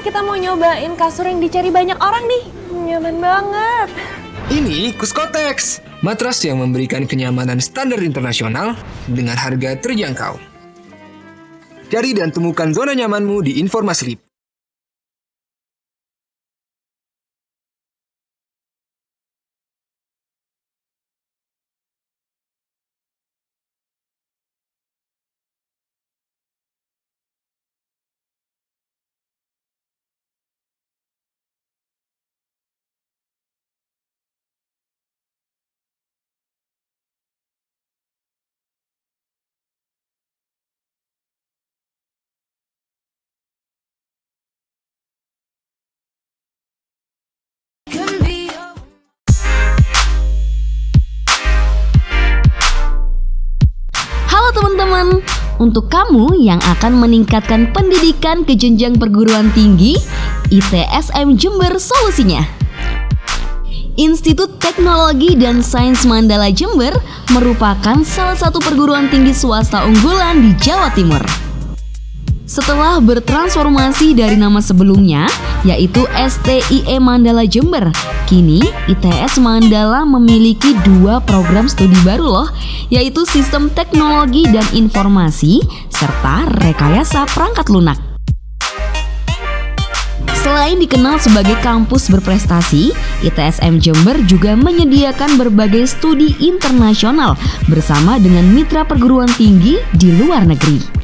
kita mau nyobain kasur yang dicari banyak orang nih. Nyaman banget. Ini Kuskotex, matras yang memberikan kenyamanan standar internasional dengan harga terjangkau. Cari dan temukan zona nyamanmu di Informa Sleep. Halo teman-teman, untuk kamu yang akan meningkatkan pendidikan ke jenjang perguruan tinggi, ITSM Jember solusinya. Institut Teknologi dan Sains Mandala Jember merupakan salah satu perguruan tinggi swasta unggulan di Jawa Timur. Setelah bertransformasi dari nama sebelumnya, yaitu STIE Mandala Jember, kini ITS Mandala memiliki 2 program studi baru loh, yaitu Sistem Teknologi dan Informasi, serta Rekayasa Perangkat Lunak. Selain dikenal sebagai kampus berprestasi, ITSM Jember juga menyediakan berbagai studi internasional bersama dengan mitra perguruan tinggi di luar negeri.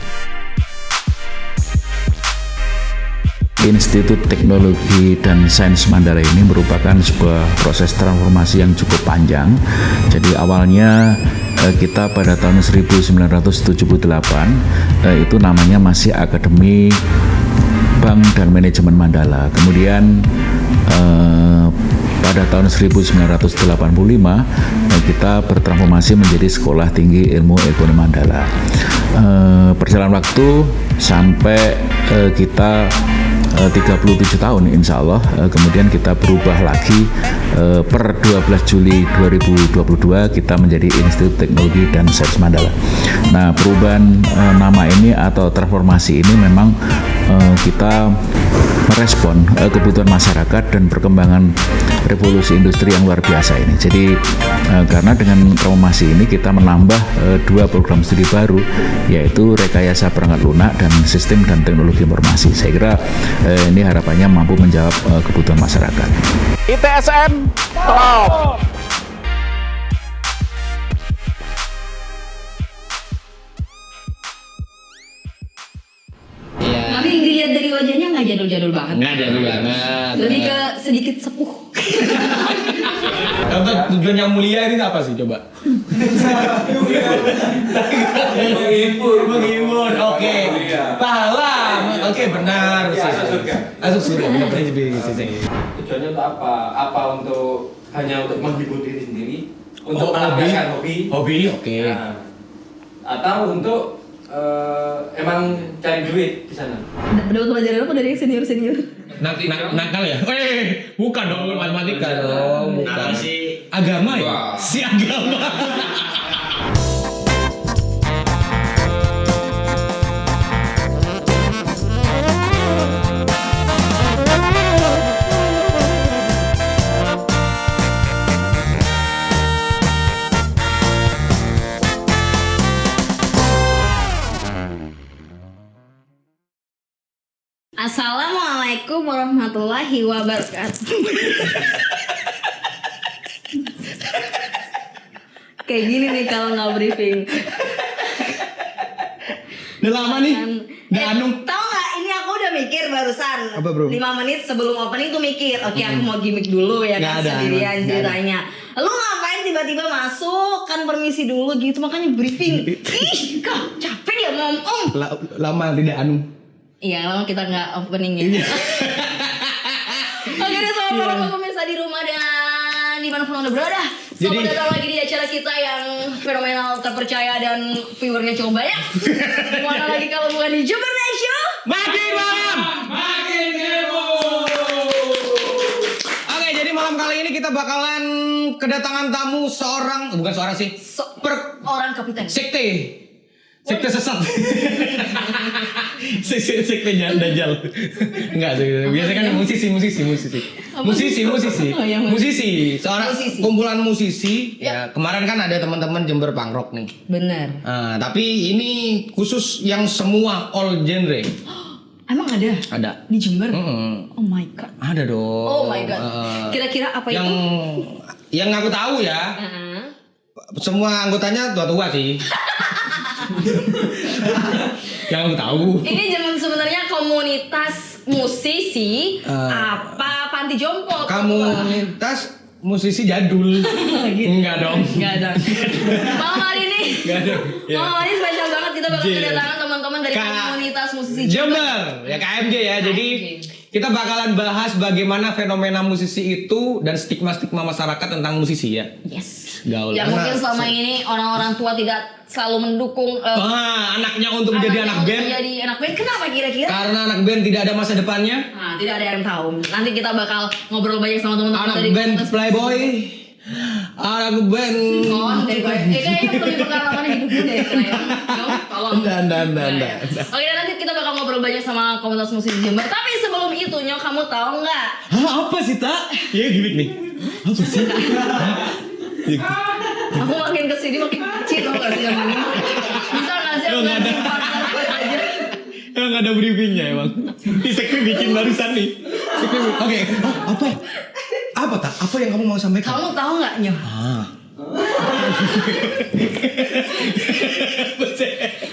Institut Teknologi dan Sains Mandala ini merupakan sebuah proses transformasi yang cukup panjang. Jadi awalnya kita pada tahun 1978 itu namanya masih Akademi Bank dan Manajemen Mandala. Kemudian pada tahun 1985 kita bertransformasi menjadi Sekolah Tinggi Ilmu Ekonomi Mandala. Perjalanan waktu sampai kita 37 tahun insya Allah, kemudian kita berubah lagi per 12 Juli 2022 kita menjadi Institut Teknologi dan Sains Mandala. Nah, perubahan nama ini atau transformasi ini memang kita merespon kebutuhan masyarakat dan perkembangan revolusi industri yang luar biasa ini. Jadi karena dengan transformasi ini kita menambah 2 program studi baru, yaitu Rekayasa Perangkat Lunak dan Sistem dan Teknologi Informasi. Saya kira ini harapannya mampu menjawab kebutuhan masyarakat. ITSM top. Tapi dilihat dari wajahnya nggak jadul-jadul banget. Nggak jadul banget. Lebih ke sedikit sepuh. Contoh tujuan yang mulia ini apa sih coba? Menghibur. Oke. Pahala. Oke, benar. Masuk surga. Tujuannya untuk apa? Apa untuk hanya untuk menghibur diri sendiri? Untuk melampiaskan hobi? Hobi, oke. Nah, atau untuk emang cari duit di sana? Dapat pelajaran apa dari senior-senior? Nakal ya? Bukan dong, matematika dong. Bukan. Agama ya? Si agama. Assalamualaikum warahmatullahi wabarakatuh. Kayak gini nih kalau nggak briefing. Udah lama nih. Tahu nggak? Ini aku udah mikir barusan. Apa, bro? 5 menit sebelum opening tuh mikir. Oke, aku mau gimmick dulu ya Nggak kan ada, sendirian nggak ceritanya. Lu ngapain tiba-tiba masuk? Kan permisi dulu gitu, makanya briefing. Ih, kak capek ya mom. Lama tidak anu. Iya, lama kita nggak opening ya. Oke deh, selamat malam pemirsa di rumah dan dimanapun anda berada. Selamat datang lagi di acara kita yang fenomenal, terpercaya dan viewernya coba ya. Mana lagi kalau bukan di Jember Night Show? Makin malam, makin heboh. Oke, jadi malam kali ini kita bakalan kedatangan tamu seorang, bukan seorang sih, Orang kapiten. sekte Sekte sesat. Sekte Dajjal. Enggak sih. Biasanya kan musisi. Oh, iya, Musisi. Seorang Musisi. kumpulan musisi. Ya, kemarin kan ada teman-teman Jember Punk Rock nih. Bener. Nah, tapi ini khusus yang semua all genre. Emang ada? Ada. Di Jember? Mm-mm. Oh my god. Ada dong. Oh my god. Kira-kira apa yang itu? yang aku tahu ya, semua anggotanya tua-tua sih. Yang aku tahu. Ini sebenarnya komunitas musisi apa panti jompo? Komunitas musisi jadul. Enggak dong. Enggak ada. Malam hari ini. Enggak ada. Ya. Malam hari ini spesial banget kita bakal kedatangan teman-teman dari komunitas musisi Jember. Ya KMJ ya. Jadi kita bakalan bahas bagaimana fenomena musisi itu dan stigma-stigma masyarakat tentang musisi ya. Yes. Gaul. Ya mungkin selama ini orang-orang tua tidak selalu mendukung anaknya untuk menjadi anak band. Menjadi anak band. Kenapa kira-kira? Karena anak band tidak ada masa depannya. Nah, tidak ada yang tahu. Nanti kita bakal ngobrol banyak sama teman-teman Anak dari band komunitas playboy. Anak band. dari kayaknya lebih pengalaman hidup gue deh kayaknya. Tolong. Enggak. Oke, dan nanti kita bakal ngobrol banyak sama komunitas musik di Jember. Tapi sebelum itu, Nyok, kamu tahu nggak? Hah, apa sih, Tak? Ya gimmick nih. Apa sih? Aku makin kesini makin kecil tau gak sih yang ini? Bisa nggak sih aku Nggak ada. ganti partner gue aja? Emang ada briefingnya emang. Di sekte bikin barusan nih. Oke. Apa? Apa, Tak? Apa yang kamu mau sampaikan? Kamu tahu nggak, Nyok?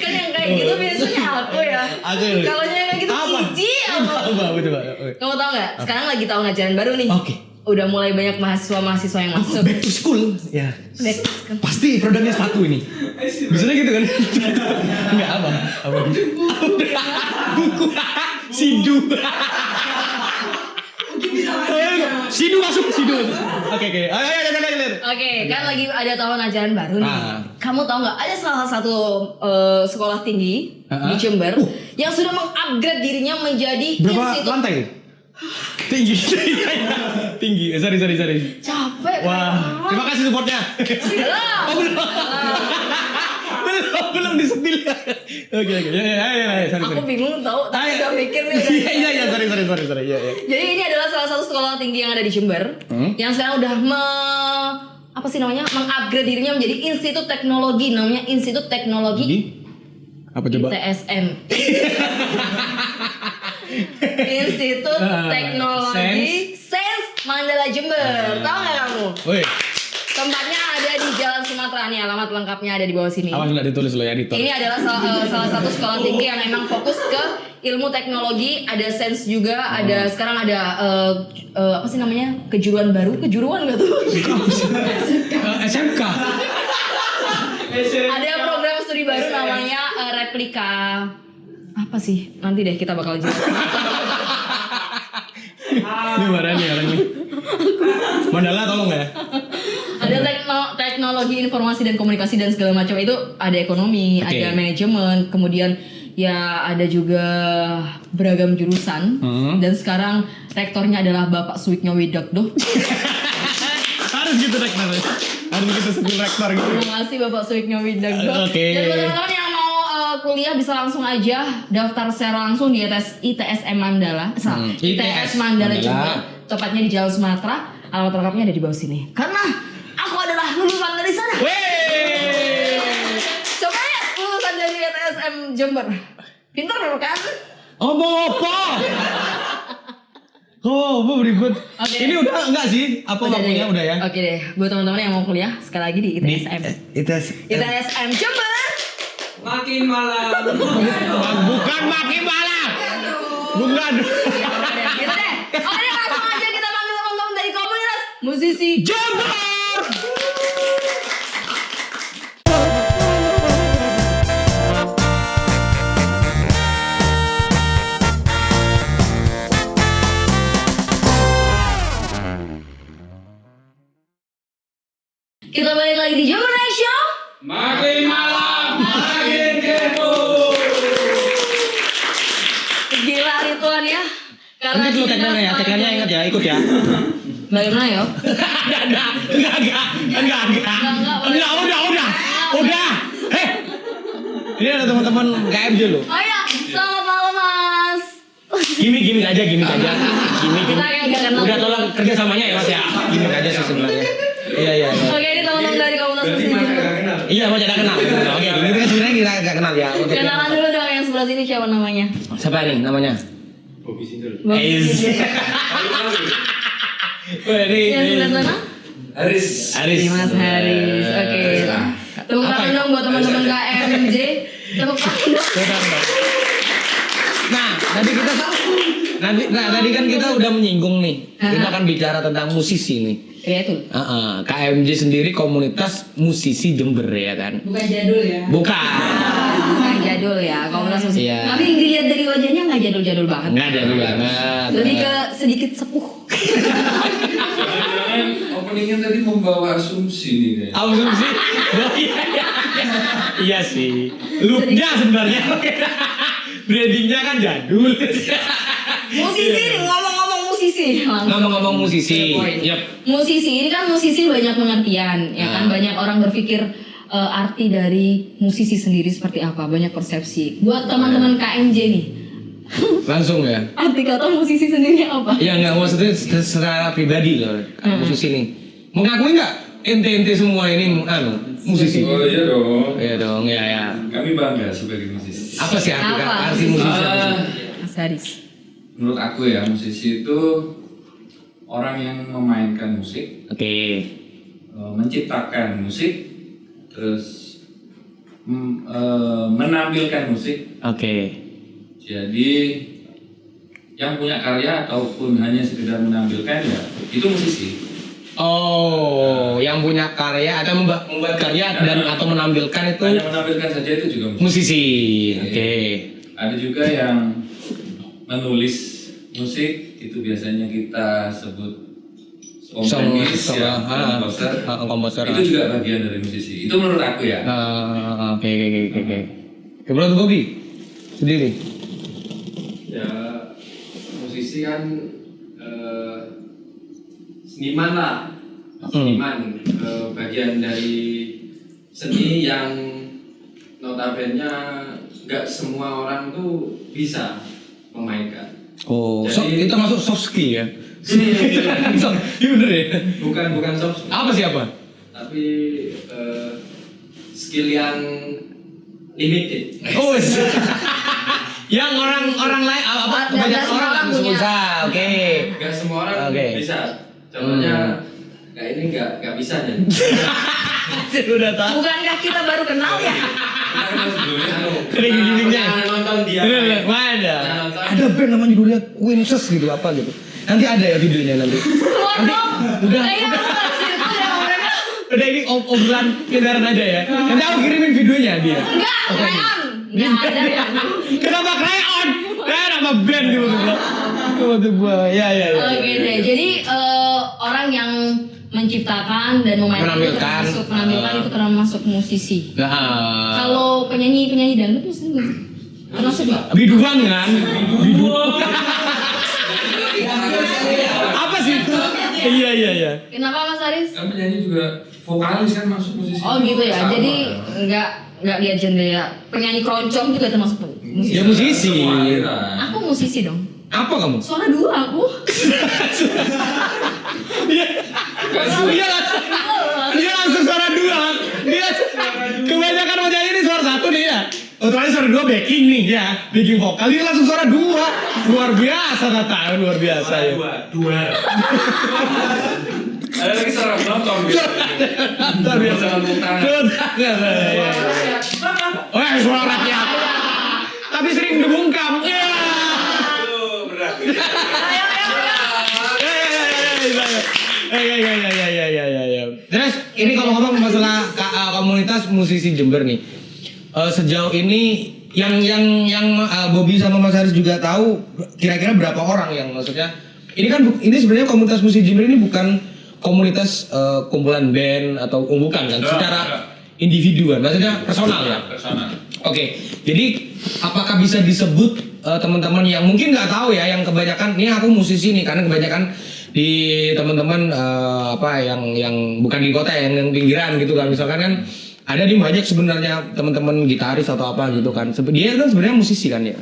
Kan yang kayak gitu biasanya aku ya. Aku. Kalau yang kayak gitu Apa? jijik aku. Apa? Betul, Pak. Kamu tahu nggak? Sekarang lagi tahun ajaran baru nih. Oke. Udah mulai banyak mahasiswa yang masuk. Back to school. Ya. Back to school. Pasti produknya sepatu ini. Biasanya gitu kan? Enggak apa? Buku. Sidu. Sidu masuk. Oke. Ayo. Oke, kan lagi ada tahun ajaran baru nih. Kamu tahu nggak? Ada salah satu sekolah tinggi di Jember yang sudah mengupgrade dirinya menjadi Berapa institut. lantai? Tinggi. Sorry. Capek. Wah, terima kasih supportnya. Siap. Belum disetil. Oke. Ya, sorry. Aku bingung tahu, tapi Ayo. udah mikir nih. Iya, sorry. Ya. Jadi ini adalah salah satu sekolah tinggi yang ada di Jember yang sekarang udah mengupgrade dirinya menjadi institut teknologi, namanya Institut Teknologi Apa coba? ITSM. Institut Teknologi Sains Mandala Jember. Tahu nggak kamu? Woi, Tempatnya ada di Jalan Sumatera nih, alamat lengkapnya ada di bawah sini. awas nggak ditulis lo ya, editor. Ini adalah salah satu sekolah tinggi yang emang fokus ke ilmu teknologi, ada sains juga, ada sekarang ada apa sih namanya? Kejuruan baru, nggak tuh? SMK. Ada program studi baru namanya replika. Apa sih? Nanti deh kita bakal jelasin. Ini marah nih orang ini. Mandala tolong ya. Ada teknologi informasi dan komunikasi dan segala macam itu, ada ekonomi, ada manajemen, kemudian ya ada juga beragam jurusan. Dan sekarang rektornya adalah Bapak Suiknyo Widakdo. Harus gitu rektornya. Harus gitu sebut rektor gitu. Terima kasih Bapak Suiknyo Widakdo. Oke. Dan buat teman-teman yang mau kuliah bisa langsung aja daftar secara langsung di ITSM Mandala. ITS Mandala Jember, tepatnya di Jalan Sumatera. Alamat lengkapnya ada di bawah sini. Karena aku adalah lulusan dari sana. Coba ya lulusan dari ITSM Jember. Pintar kan? Apa? Oh, berikut. Oke. Ini udah enggak sih? Apa waktunya udah ya? Oke deh, buat teman-teman yang mau kuliah sekali lagi di ITSM. ITSM Jember. Makin malam. Bukan makin malam. Bukan. Gitu deh. Oke deh, langsung aja kita panggil teman-teman dari komunitas musisi Jember. Kita balik lagi di Jember Night Show. Makin malam, makin heboh. Gila Rituan ya. Karena Ingat lu tagline-nya ya, tagline-nya ingat ya, ikut ya. Bagaimana ya? Enggak. Udah. Ini ada teman-teman KMJ loh. Oh ya, selamat malam Mas. Gimik aja. Gimik. Kita kayak gak kenal. Udah tolong kerjasamanya ya Mas ya. Gimik aja sih sebenarnya. Iya. Oke, ini teman-teman dari komunitas musisi. Iya, mau jadi kenal. Oke, ini kan sebenarnya kita gak kenal ya. Oke. Kenalan dulu dong yang sebelah sini siapa namanya? Siapa nih namanya? Bobby Sindel. Aiz. Yang sebelah sana? Haris. Mas Haris. Oke. Tepuk Apa tangan ya? dong buat teman-teman KMJ. Tepuk tangan dong. Nah, tadi kan kita udah menyinggung nih. Kita akan bicara tentang musisi nih. Iya itu. KMJ sendiri komunitas musisi Jember ya kan? Bukan jadul ya. Bukan Jadul ya, komunitas musik. Iya. Tapi dilihat dari wajahnya nggak jadul-jadul banget. Nggak jadul banget. Lebih ke sedikit sepuh. Openingnya tadi membawa asumsi nih kayaknya. Asumsi? Oh, iya sih. Loopnya sebenarnya. Brandingnya kan jadul. Musisi nih, ngomong-ngomong musisi. Langsung. Ngomong-ngomong musisi. Yap. Musisi ini kan musisi banyak pengertian, ya kan banyak orang berpikir arti dari musisi sendiri seperti apa, banyak persepsi. Buat teman-teman KMJ nih, Langsung ya. arti kata musisi sendiri apa? Ya nggak maksudnya secara pribadi loh. Musisi nih. Mengakui nggak ente semua ini musisi? Oh iya dong. Iya dong, ya. Kami bangga sebagai musisi. Apa sih arti Apa? musisi? Mas Haris. Menurut aku ya musisi itu orang yang memainkan musik, Oke. menciptakan musik, terus menampilkan musik. Oke. Jadi yang punya karya ataupun hanya sekedar menampilkan ya itu musisi. Oh, yang punya karya atau membuat karya dan atau menampilkan itu Hanya menampilkan saja itu juga musisi. musisi. Oke. Ada juga yang menulis musik, itu biasanya kita sebut komponis ya, komposer. itu juga bagian dari musisi. Itu menurut aku ya. Oke. Menurut Bobby sendiri. Ya, musisi kan seniman lah. Seniman bagian dari seni yang notabene nggak semua orang tuh bisa memainkan. Oh, Jadi- itu masuk soft skill ya. Iya bener ya. Bukan soft skill, Apa siapa? tapi skill yang limited. Oh, yang orang lain Dan banyak semua orang orang bisa. punya. Oke. Nggak semua orang Oke. bisa. Contohnya kayak ini nggak bisa nyanyi. Udah tahu. Bukankah kita baru kenal ya? Gini-gininya. Jangan nonton dia. Ada. Jangan nonton. Ada band namanya judulnya Quinces gitu apa gitu. Nanti ada ya videonya nanti. Keluar dong. Udah. Iya, bukan situ ya mereka. Udah ini obrolan pindaran aja ya. Nanti aku kirimin videonya dia. Enggak, Rayon. Enggak ada ya. Kenapa Crayon? Nama band gitu. Waktu gua. Ya. Oke deh, jadi orang yang menciptakan dan memainkan itu Menampilkan. menampilkan itu termasuk musisi. Nah. Kalau penyanyi dangdut itu nggak sih? Termasuk nggak? Biduan kan? Biduan. Apa sih? Iya. Kenapa Mas Haris? Kan penyanyi juga vokalis kan masuk musisi. Oh gitu ya. Sama. Jadi nggak lihat genre ya. Penyanyi keroncong juga termasuk musisi. Ya musisi. Semua aliran. Aku musisi dong. Apa kamu? Suara dua aku. Dia langsung suara dua. Dia kebanyakan penyanyi ini suara satu nih ya. Otomatis suara dua backing nih ya, backing vokal dia langsung suara dua. Luar biasa kata, luar biasa ya. Dua. Ada lagi seorang penonton gitu. Luar biasa. Tepuk tangan. Wah, suara rakyat. Tapi sering dibungkam. Ya. Ya. Terus ini kalau ngomong masalah komunitas musisi Jember nih, sejauh ini yang Bobby sama Mas Haris juga tahu kira-kira berapa orang yang maksudnya ini kan ini sebenarnya komunitas musisi Jember ini bukan komunitas kumpulan band atau bukan kan secara individu kan maksudnya personal ya. Personal. Oke, jadi apakah bisa disebut teman-teman yang mungkin nggak tahu ya, yang kebanyakan ini aku musisi nih karena kebanyakan di teman-teman yang bukan di kota yang pinggiran gitu kan, misalkan kan ada nih banyak sebenarnya teman-teman gitaris atau apa gitu kan. Dia kan sebenarnya musisi kan ya.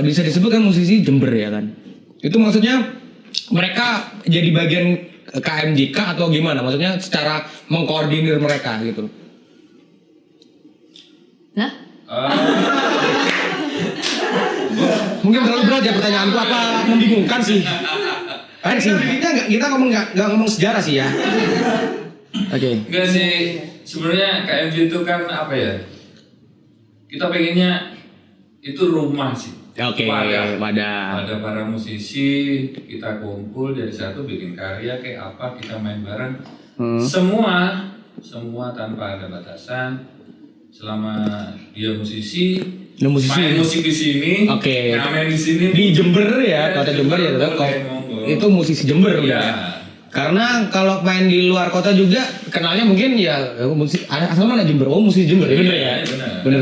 Bisa disebut kan musisi Jember ya kan. Itu maksudnya mereka jadi bagian KMJK atau gimana? Maksudnya secara mengkoordinir mereka gitu. Nah, Mungkin terlalu berat ya pertanyaanku, apa membingungkan sih? Kan sih kita nggak ngomong sejarah sih ya. Oke. Enggak sih, sebenarnya KMJ itu kan apa ya? Kita pengennya itu rumah sih. Oke, Wadah wadah. para musisi, kita kumpul dari satu bikin karya kayak apa, kita main bareng. Semua tanpa ada batasan. Selama dia musisi, main musik di sini, Oke. ngamen di sini. Di Jember ya, kota Jember ya tetap boleh, monggo. itu musisi Jember Iya. udah. Karena kalau main di luar kota juga kenalnya mungkin ya musik asal mana Jember, oh musisi Jember, bener ya? Bener,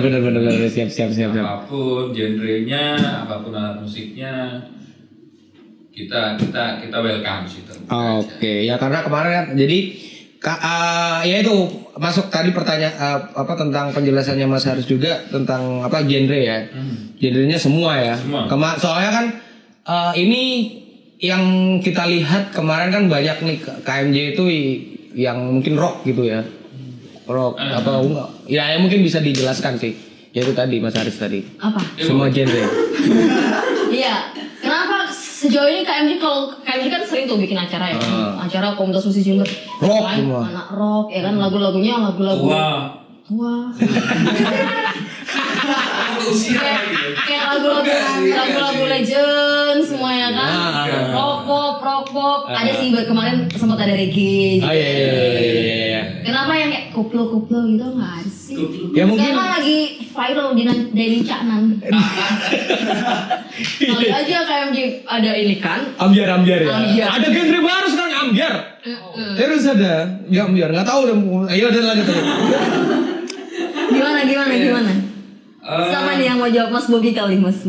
siap. Apapun genrenya, apapun alat musiknya, kita welcome sih. Oke, ya karena kemarin kan, jadi ya itu masuk tadi pertanyaan apa tentang penjelasannya Mas Haris juga tentang apa genre ya, genrenya semua ya. Semua. Soalnya kan ini yang kita lihat kemarin kan banyak nih KMJ itu yang mungkin rock gitu ya, rock apa enggak? Ya mungkin bisa dijelaskan sih. Ya itu tadi Mas Haris tadi. apa? Semua genre. Iya. Kenapa sejauh ini KMJ, kalau KMJ kan sering tuh bikin acara ya, acara komunitas musisi Jember. Rock Kan, semua. anak rock ya kan, lagu-lagunya lagu-lagu. Wah. Kayak lagu-lagu legend semua ya kan. Rock pop. Ada sih kemarin sempat ada reggae. Oh iya. Kenapa yang kayak koplo gitu nggak ada sih? Ya mungkin Sekarang lagi viral di Daily Caknan. Kali aja KMJ ada ini kan. ambiar ya. Ambiar. Ada genre baru sekarang ambiar. Terus ada, ya ambiar. Nggak tahu deh. Ayo udah lanjut. Gimana? Sama nih yang mau jawab Mas Bogi kali Mas.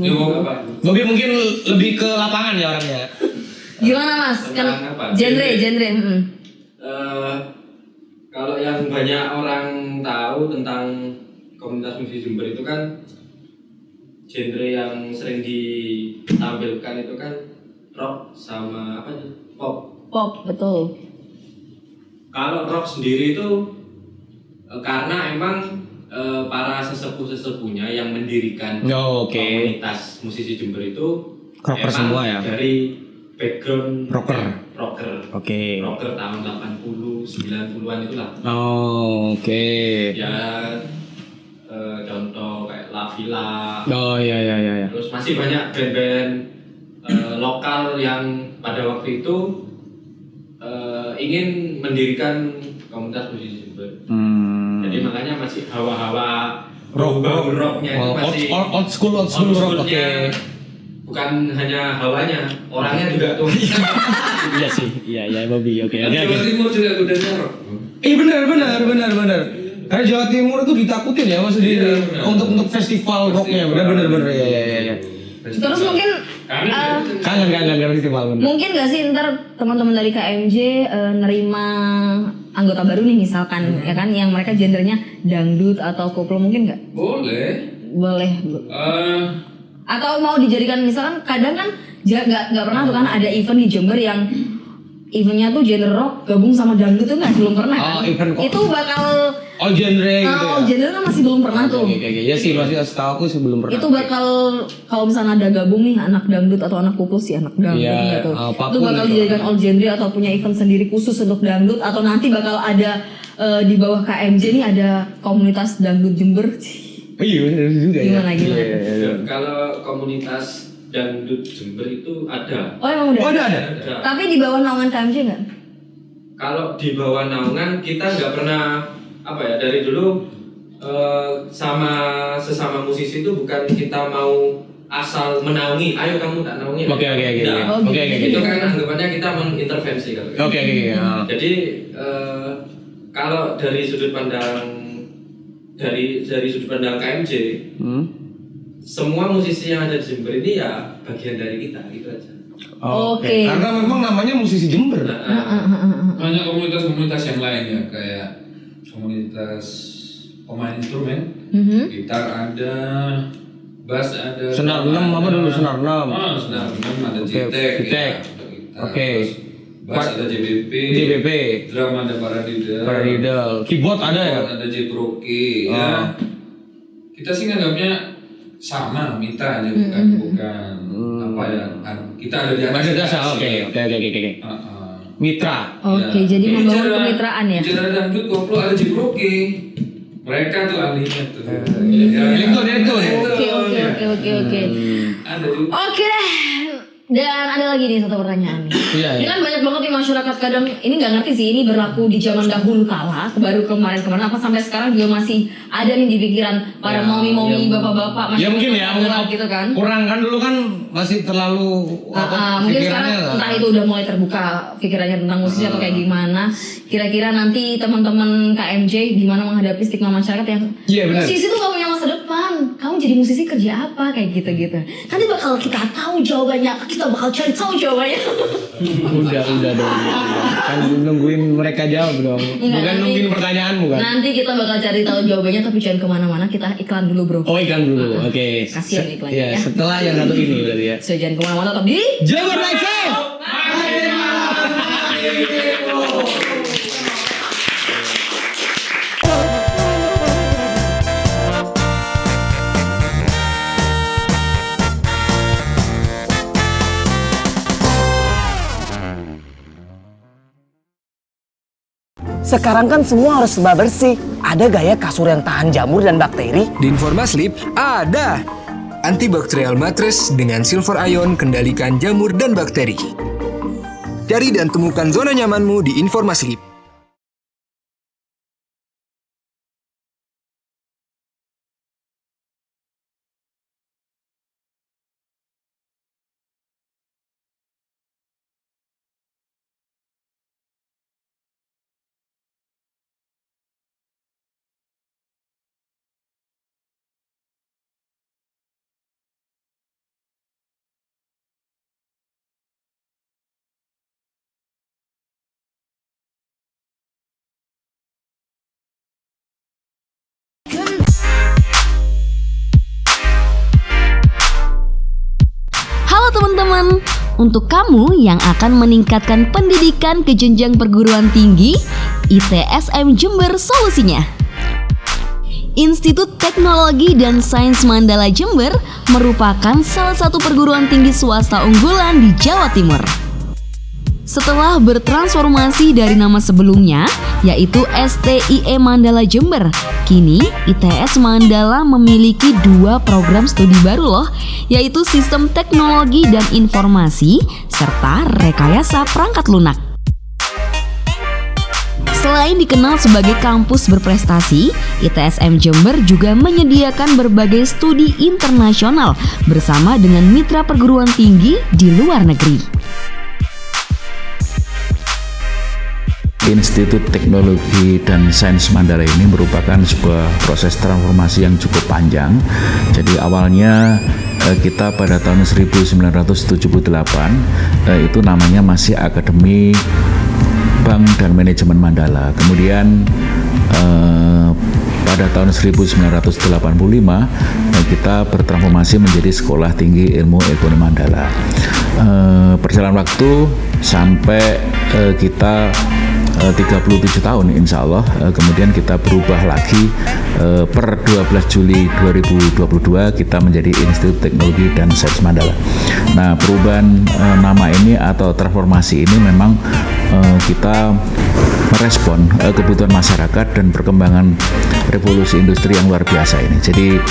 Bobby mungkin lebih ke lapangan ya orangnya. Gimana Mas? Kan Tentang apa? genre. Kalau yang banyak orang tahu tentang komunitas musik Jember itu kan genre yang sering ditampilkan itu kan rock sama apa nih? Pop. Pop, betul. Kalau rock sendiri itu karena emang para sesepuh-sesepuhnya yang mendirikan komunitas musisi Jember itu Rocker emang semua ya? dari background Rocker. Rocker tahun 80, 90-an itulah. Oke. Ya contoh kayak La Villa. Oh iya. Terus masih banyak band-band lokal yang pada waktu itu ingin mendirikan komunitas musisi Jember. Jadi makanya masih hawa-hawa rocknya itu masih old school rock. Oke. Bukan hanya hawanya, orangnya juga tuh. Iya sih. Iya Bobby. Oke. Jawa Timur juga kudanya rock. Benar. Karena Jawa Timur itu ditakutin ya maksudnya untuk festival rocknya. Benar. Iya. Terus mungkin Kangen festival bener. mungkin gak sih ntar teman-teman dari KMJ nerima anggota baru nih misalkan ya kan, yang mereka genrenya dangdut atau koplo, mungkin nggak? Boleh. Atau mau dijadikan misalkan, kadang kan nggak pernah tuh kan ada event di Jember yang eventnya tuh genre rock gabung sama dangdut tuh belum pernah kan? Event Itu bakal all genre gitu ya. all genre kan masih belum pernah tuh. Oke. Ya sih masih setahu aku sih belum pernah. Itu bakal kalau misalnya ada gabung nih anak dangdut atau anak koplo sih anak dangdut Iya, gitu. apapun Itu bakal itu. dijadikan all genre atau punya event sendiri khusus untuk dangdut, atau nanti bakal ada di bawah KMJ nih ada komunitas dangdut Jember. Iya benar juga ya. Gimana? Iya. Kalau komunitas dangdut Jember itu ada. Oh emang udah? Oh ada. Tapi di bawah naungan KMJ nggak? Kalau di bawah naungan kita nggak pernah apa ya, dari dulu sama sesama musisi itu bukan kita mau asal menaungi, ayo kamu tak naungi. Oke. Nah, Oke. itu kan anggapannya kita mengintervensi kalau gitu. Oke. Jadi kalau dari sudut pandang KMJ, semua musisi yang ada di Jember ini ya bagian dari kita, gitu aja. Oke. Karena memang namanya musisi Jember. Nah, Banyak komunitas-komunitas yang lain ya, kayak komunitas pemain instrumen, gitar ada, bass ada, Senar 6 apa dulu senar 6? Oh, senar 6 ada Jitek, Jitek. Oke. Bass ada JBP, drum ada Paradiddle, keyboard ada ya? Keyboard ada J-Proki, ya. Kita sih nganggapnya sama, Mita aja bukan apa ya? Kita ada di atas. Ada jasa, oke. Mitra. Oke, jadi membangun kemitraan ya. Bicara dangdut koplo ada J-Proki. Mereka tuh ahlinya tuh. Elektron. Oke. Ada juga. Oke deh. Dan ada lagi nih satu pertanyaan nih. Iya. Ini kan banyak banget nih masyarakat kadang ini nggak ngerti sih ini berlaku di zaman dahulu kala, baru kemarin apa sampai sekarang juga masih ada nih di pikiran para momi-momi, bapak-bapak Ya mungkin ya, gitu kan. kurang kan dulu kan masih terlalu Mungkin sekarang entah itu udah mulai terbuka pikirannya tentang musisi atau kayak gimana. Kira-kira nanti teman-teman KMJ gimana menghadapi stigma masyarakat yang musisi tuh gak punya masa depan. Kamu jadi musisi kerja apa kayak gitu-gitu. Nanti bakal kita tahu jawabannya. Kita bakal cari tahu jawabannya. Udah dong. Kan nungguin mereka jawab dong. Bukan nungguin pertanyaanmu kan. Nanti kita bakal cari tahu jawabannya tapi jangan kemana-mana. Kita iklan dulu bro. Oh iklan dulu. Oke. Kasihan iklannya ya. Setelah yang satu ini berarti ya. So jangan kemana-mana tetap di Jember Night Show. Sekarang kan semua harus serba bersih. Ada gaya kasur yang tahan jamur dan bakteri? Di Informasleep ada antibakterial mattress dengan silver ion kendalikan jamur dan bakteri. Cari dan temukan zona nyamanmu di Informasleep. Halo teman-teman, untuk kamu yang akan meningkatkan pendidikan ke jenjang perguruan tinggi, ITSM Jember solusinya. Institut Teknologi dan Sains Mandala Jember merupakan salah satu perguruan tinggi swasta unggulan di Jawa Timur. Setelah bertransformasi dari nama sebelumnya, yaitu STIE Mandala Jember, kini ITS Mandala memiliki 2 program studi baru loh, yaitu Sistem Teknologi dan Informasi, serta Rekayasa Perangkat Lunak. Selain dikenal sebagai kampus berprestasi, ITSM Jember juga menyediakan berbagai studi internasional bersama dengan mitra perguruan tinggi di luar negeri. Institut Teknologi dan Sains Mandala ini merupakan sebuah proses transformasi yang cukup panjang. Jadi awalnya kita pada tahun 1978 itu namanya masih Akademi Bank dan Manajemen Mandala. Kemudian pada tahun 1985 kita bertransformasi menjadi Sekolah Tinggi Ilmu Ekonomi Mandala. Perjalanan waktu sampai kita 37 tahun insya Allah, kemudian kita berubah lagi per 12 Juli 2022 kita menjadi Institut Teknologi dan Sains Mandala. Nah, perubahan nama ini atau transformasi ini memang kita merespon kebutuhan masyarakat dan perkembangan revolusi industri yang luar biasa ini. Jadi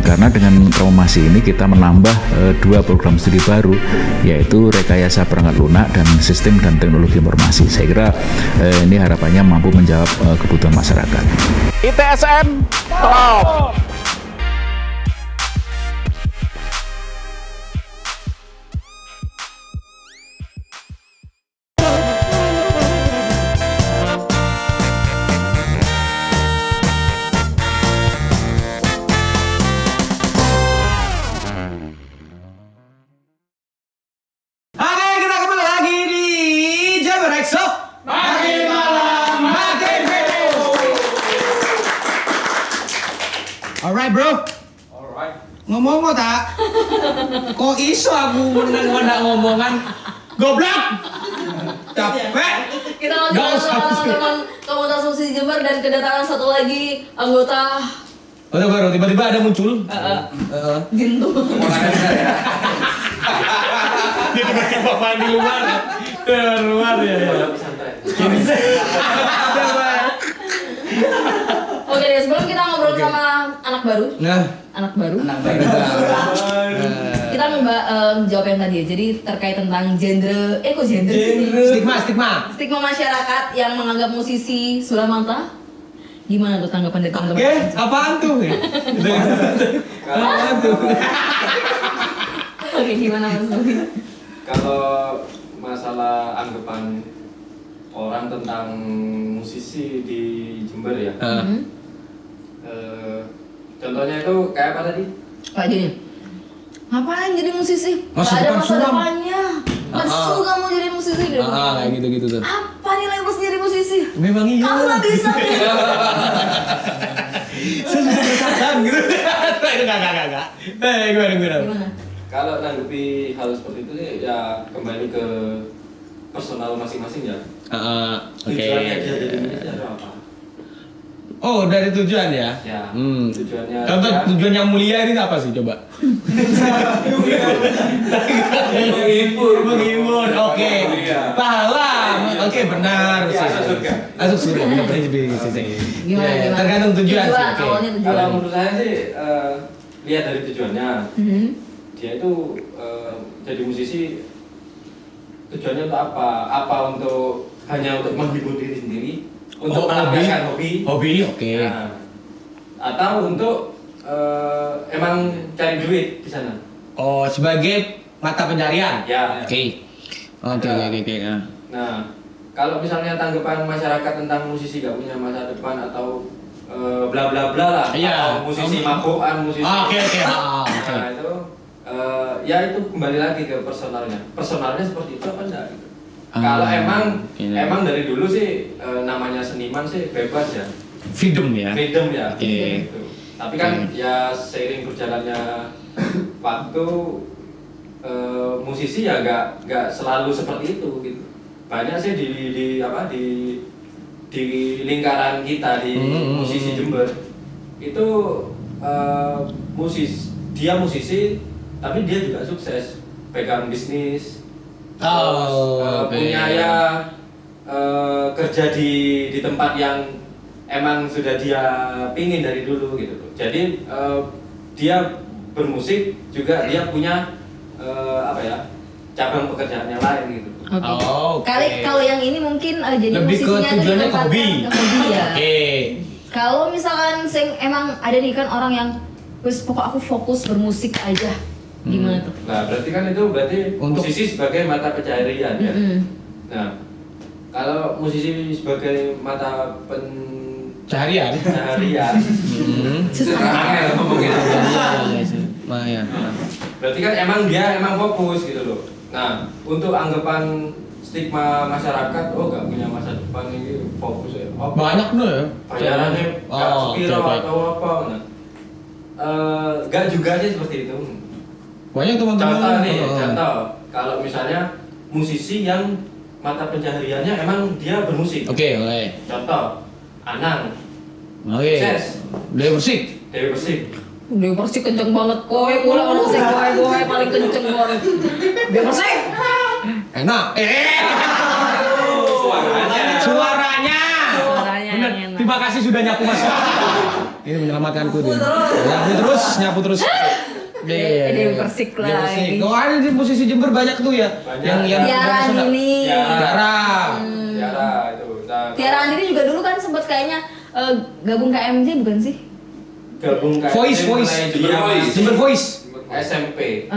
karena dengan transformasi ini kita menambah 2 program studi baru, yaitu Rekayasa Perangkat Lunak dan Sistem dan Teknologi Informasi. Saya kira ini harapannya mampu menjawab kebutuhan masyarakat. ITSM Top. Oke, kita kembali lagi di Jember Night Show. Makin malam makin heboh. Alright bro. Ngomong tak? Kok iso aku menang ngomongan goblok? Capek. Kita lanjut soal komunitas musisi Jember dan kedatangan satu lagi anggota Baru tiba-tiba ada muncul. Gintu. Dia tiba-tiba main di luar. Luar ya. Oke deh, sebelum kita ngobrol sama anak baru. Anak baru. Kita jawab yang tadi ya. Jadi terkait tentang genre, kok genre sih? Stigma masyarakat yang menganggap musisi sebelah mata. Gimana tuh tanggapan dari teman-teman? Apaan tuh? Apaan tuh? Oke, gimana Mas Bobi? Kalau masalah anggapan orang tentang musisi di Jember ya, contohnya itu kayak apa tadi? Pak Juni, ngapain jadi musisi? Masa Gak ada depan masa suram. depannya. Masuk kamu jadi musisi deh. Kayak gitu tuh. Apa nilai plus jadi musisi? Memang iya. Kamu gak bisa. Saya sudah bertahan gitu. Enggak. Gimana? Kalau nanggapi hal seperti itu sih ya kembali ke personal masing-masing ya. Tujuannya dia jadi musisi itu apa? Oh, dari tujuan ya? Ya. Tujuannya. Contoh ya, tujuan yang mulia ini apa sih coba? Menghibur. Oke. Pahala. Oke, benar. Masuk surga. Benar Gimana? Tergantung tujuan sih. Oke. Awalnya tujuan. Kalau menurut saya sih lihat dari tujuannya. Dia itu jadi musisi tujuannya untuk apa? Apa untuk hanya untuk menghibur diri sendiri? Untuk melampiaskan hobi? Oke. Nah, atau untuk emang cari duit di sana? Oh, sebagai mata pencarian? Ya. Oke. Nah, kalau misalnya tanggapan masyarakat tentang musisi gak punya masa depan atau bla bla bla lah, Iya. atau musisi mabukan, musisi. Oke. Nah itu ya itu kembali lagi ke personalnya. Personalnya seperti itu apa enggak? Gitu. Kalau emang dari dulu sih namanya seniman sih bebas ya. Freedom ya. Gitu. Tapi kan ya seiring berjalannya waktu musisi ya nggak selalu seperti itu gitu. Banyak sih di lingkaran kita di musisi Jember itu musisi tapi dia juga sukses pegang bisnis. Punya ya kerja di tempat yang emang sudah dia pingin dari dulu gitu. Jadi dia bermusik juga dia punya cabang pekerjaan yang lain gitu. Kalau yang ini mungkin jadi lebih ke musisinya tujuannya ke hobi. Ya. Oke. Kalau misalkan emang ada nih kan orang yang pokok aku fokus bermusik aja. Gimana tuh? Nah, berarti kan itu Untuk musisi sebagai mata pencaharian ya. Nah, kalau musisi sebagai mata Caharian. Angel ngomongin. Iya. Berarti kan dia fokus gitu loh. Nah, untuk anggapan stigma masyarakat, gak punya masa depan ini fokus ya. Banyak tuh ya. Bayarannya gak sepiro atau apa. Nah, gak juga sih seperti itu. Banyak teman-teman. Contoh, kalau misalnya musisi yang mata pencahariannya emang dia bermusik. Oke. Contoh, Anang. Ses. Dewi Persik. Dewi Persik kenceng banget, mulai musik kowe paling kenceng banget. Dewi Persik. Enak. Suaranya. Bener. Enak. Terima kasih sudah nyapu Mas. Ini menyelamatkanku dia. Nyapu terus. Dewi Persik lagi. Oh, ada di musisi Jember banyak tuh ya. Banyak. Yang Tiara Andini. Tiara itu. Nah, Tiara Andini juga dulu kan sempat kayaknya gabung KMJ bukan sih? gabung kayak Voice. Jember Voice. SMP.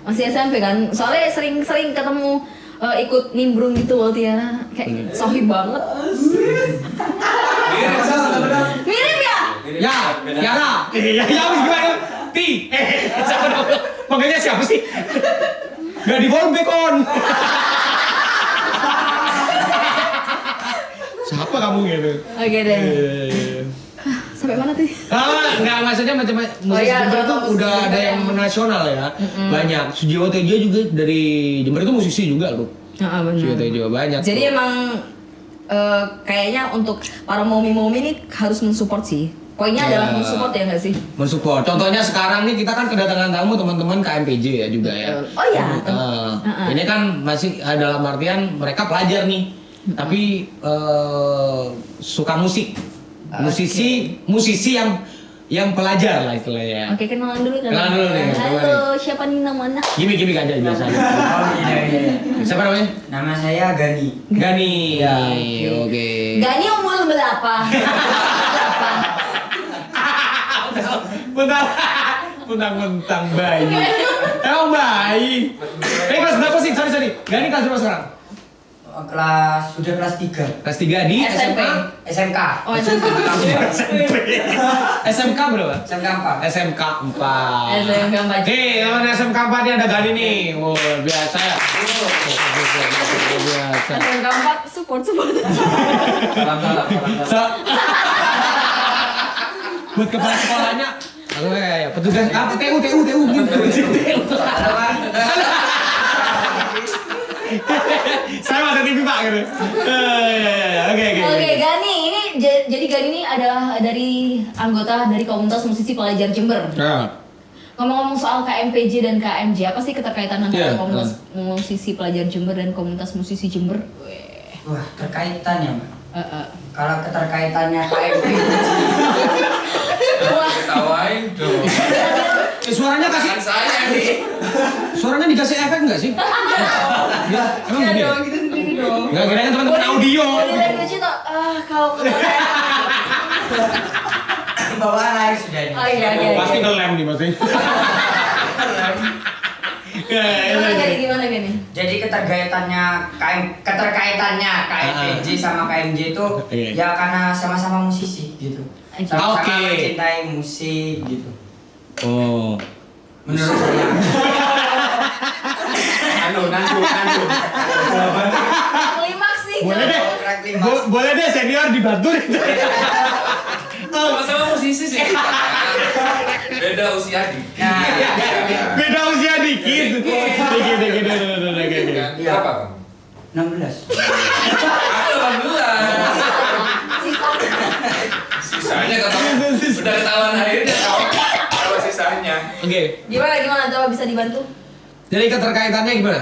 Masih SMP kan? Soalnya sering ketemu ikut nimbrung gitu loh Tiara. Kayak sohib banget. Mirip ya? Ya, Tiara. Ya, gimana? Siapa dong? Panggilnya siapa sih? Gak di fallback on. Siapa kamu gitu? Oke deh. Sampai Sampai mana tuh? Enggak maksudnya macam-macam musisi iya, Jember tuh musisi udah ada Jember yang nasional ya. Banyak. Sujiwo Tejo juga dari Jember itu musisi juga loh. Benar. Sujiwo Tejo banyak. Jadi tuh. emang kayaknya untuk para momi-momi ini harus mensupport sih. Poinnya Iya. adalah mensupport ya nggak sih? mensupport. Contohnya sekarang nih kita kan kedatangan tamu teman-teman KMPJ ya juga ya. Oh iya. Ini kan masih dalam artian mereka pelajar nih, tapi suka musik. Musisi yang pelajar lah istilahnya. Oke, kenalan dulu kan. Kenalan dulu nih, coba Halo, siapa nih namanya? Gimi aja biasa. Iya. Siapa namanya? Nama saya Gani. Gani. Oke. Gani umur berapa? Mentang bayi. Emang bayi. Kelas berapa sih? Sorry. Gani kelas berapa sekarang? Sudah kelas 3. Kelas 3 di SMP. SMK. Oh, SMP. SMK berapa? SMK 4. SMK 4. SMK 4. Nih, teman SMK 4 ini ada Gani nih. Oh, biasa ya. Biasa. SMK 4 support. Salam. Buat kepala sekolahnya. Ya, petugas apa TU gitu. Saya ada TV Pak gitu. Oke. Oke, Gani ini jadi Gani ini adalah dari anggota dari komunitas musisi pelajar Jember. Ngomong-ngomong soal KMPJ dan KMJ, apa sih keterkaitan antara komunitas musisi pelajar Jember dan komunitas musisi Jember? Wah, terkaitannya, Mbak. Kalau keterkaitannya KMPJ. Ketawain dong. Suaranya kasih Saya nih. Suaranya dikasih efek enggak sih? Ya, emang Iya gini. dong, gitu sendiri dong. Enggak kira kan teman-teman audio. Body language itu, kalau Bawaan air sudah nih. Oh iya. Pasti ngelem nih pasti. Gimana Gani? Jadi keterkaitannya KMPJ sama KMJ itu ya karena sama-sama musisi gitu. Sama-sama mencintai musik gitu. Oh. Menurut saya. Nandu. Klimaks sih. Boleh deh senior dibantu. Sama-sama musisi sih. Beda usia dikit. Beda usia dikit. Dikit. Berapa? 16. Aku 18. Sisanya udah ketahuan akhirnya kalau sisanya. Oke. Gimana coba bisa dibantu? Jadi keterkaitannya gimana?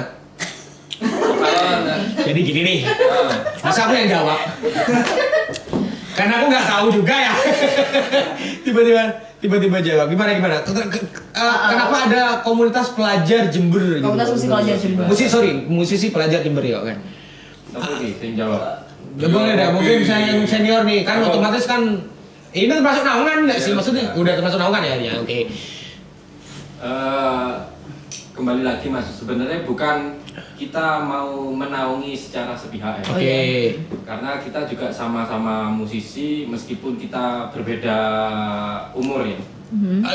Jadi gini nih. Masa aku yang jawab? Karena aku nggak tahu juga ya. Tiba-tiba jawab. Gimana? Kenapa ada komunitas pelajar Jember? Komunitas musisi pelajar Jember. Musisi pelajar Jember ya kan. Tapi yang jawab. Boleh dah. Mungkin saya yang senior nih. Kan otomatis kan ini termasuk naungan nggak sih? Maksudnya udah termasuk naungan ya? Ya oke. Kembali lagi Mas, sebenarnya bukan kita mau menaungi secara sepihak ya. Oke. Karena kita juga sama-sama musisi meskipun kita berbeda umur ya.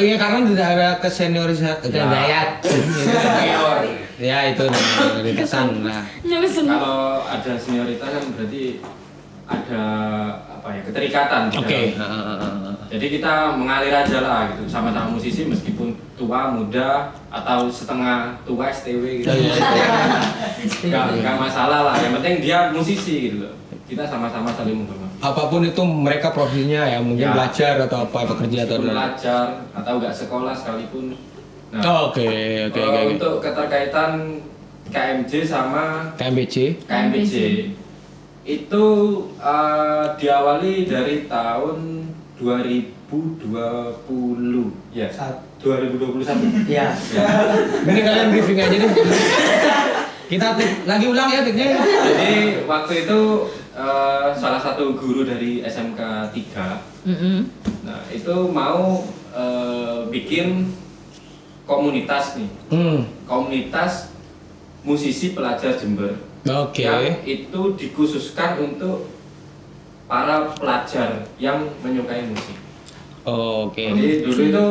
Iya karena tidak ada keseniorisan. Senior. Ya itu dari kesan lah. Kalau ada senioritas kan berarti ada keterikatan. Oke. Jadi kita mengalir aja lah gitu, sama-sama musisi meskipun tua, muda, atau setengah tua STW gitu. Gak masalah lah, yang penting dia musisi gitu loh. Kita sama-sama saling menghormati. Apapun itu mereka profesinya ya, mungkin belajar atau apa, bekerja atau belajar atau nggak sekolah sekalipun. Nah, Oke. Untuk keterkaitan KMJ sama KMPJ itu diawali dari tahun 2020 ya. 2021. Iya. Ini kalian briefing aja nih. Kita lagi ulang ya tiknya. Jadi waktu itu salah satu guru dari SMK 3. Nah, itu mau bikin komunitas nih. Komunitas musisi pelajar Jember. Oke. Yang itu dikhususkan untuk para pelajar yang menyukai musik. Oke. Jadi dulu itu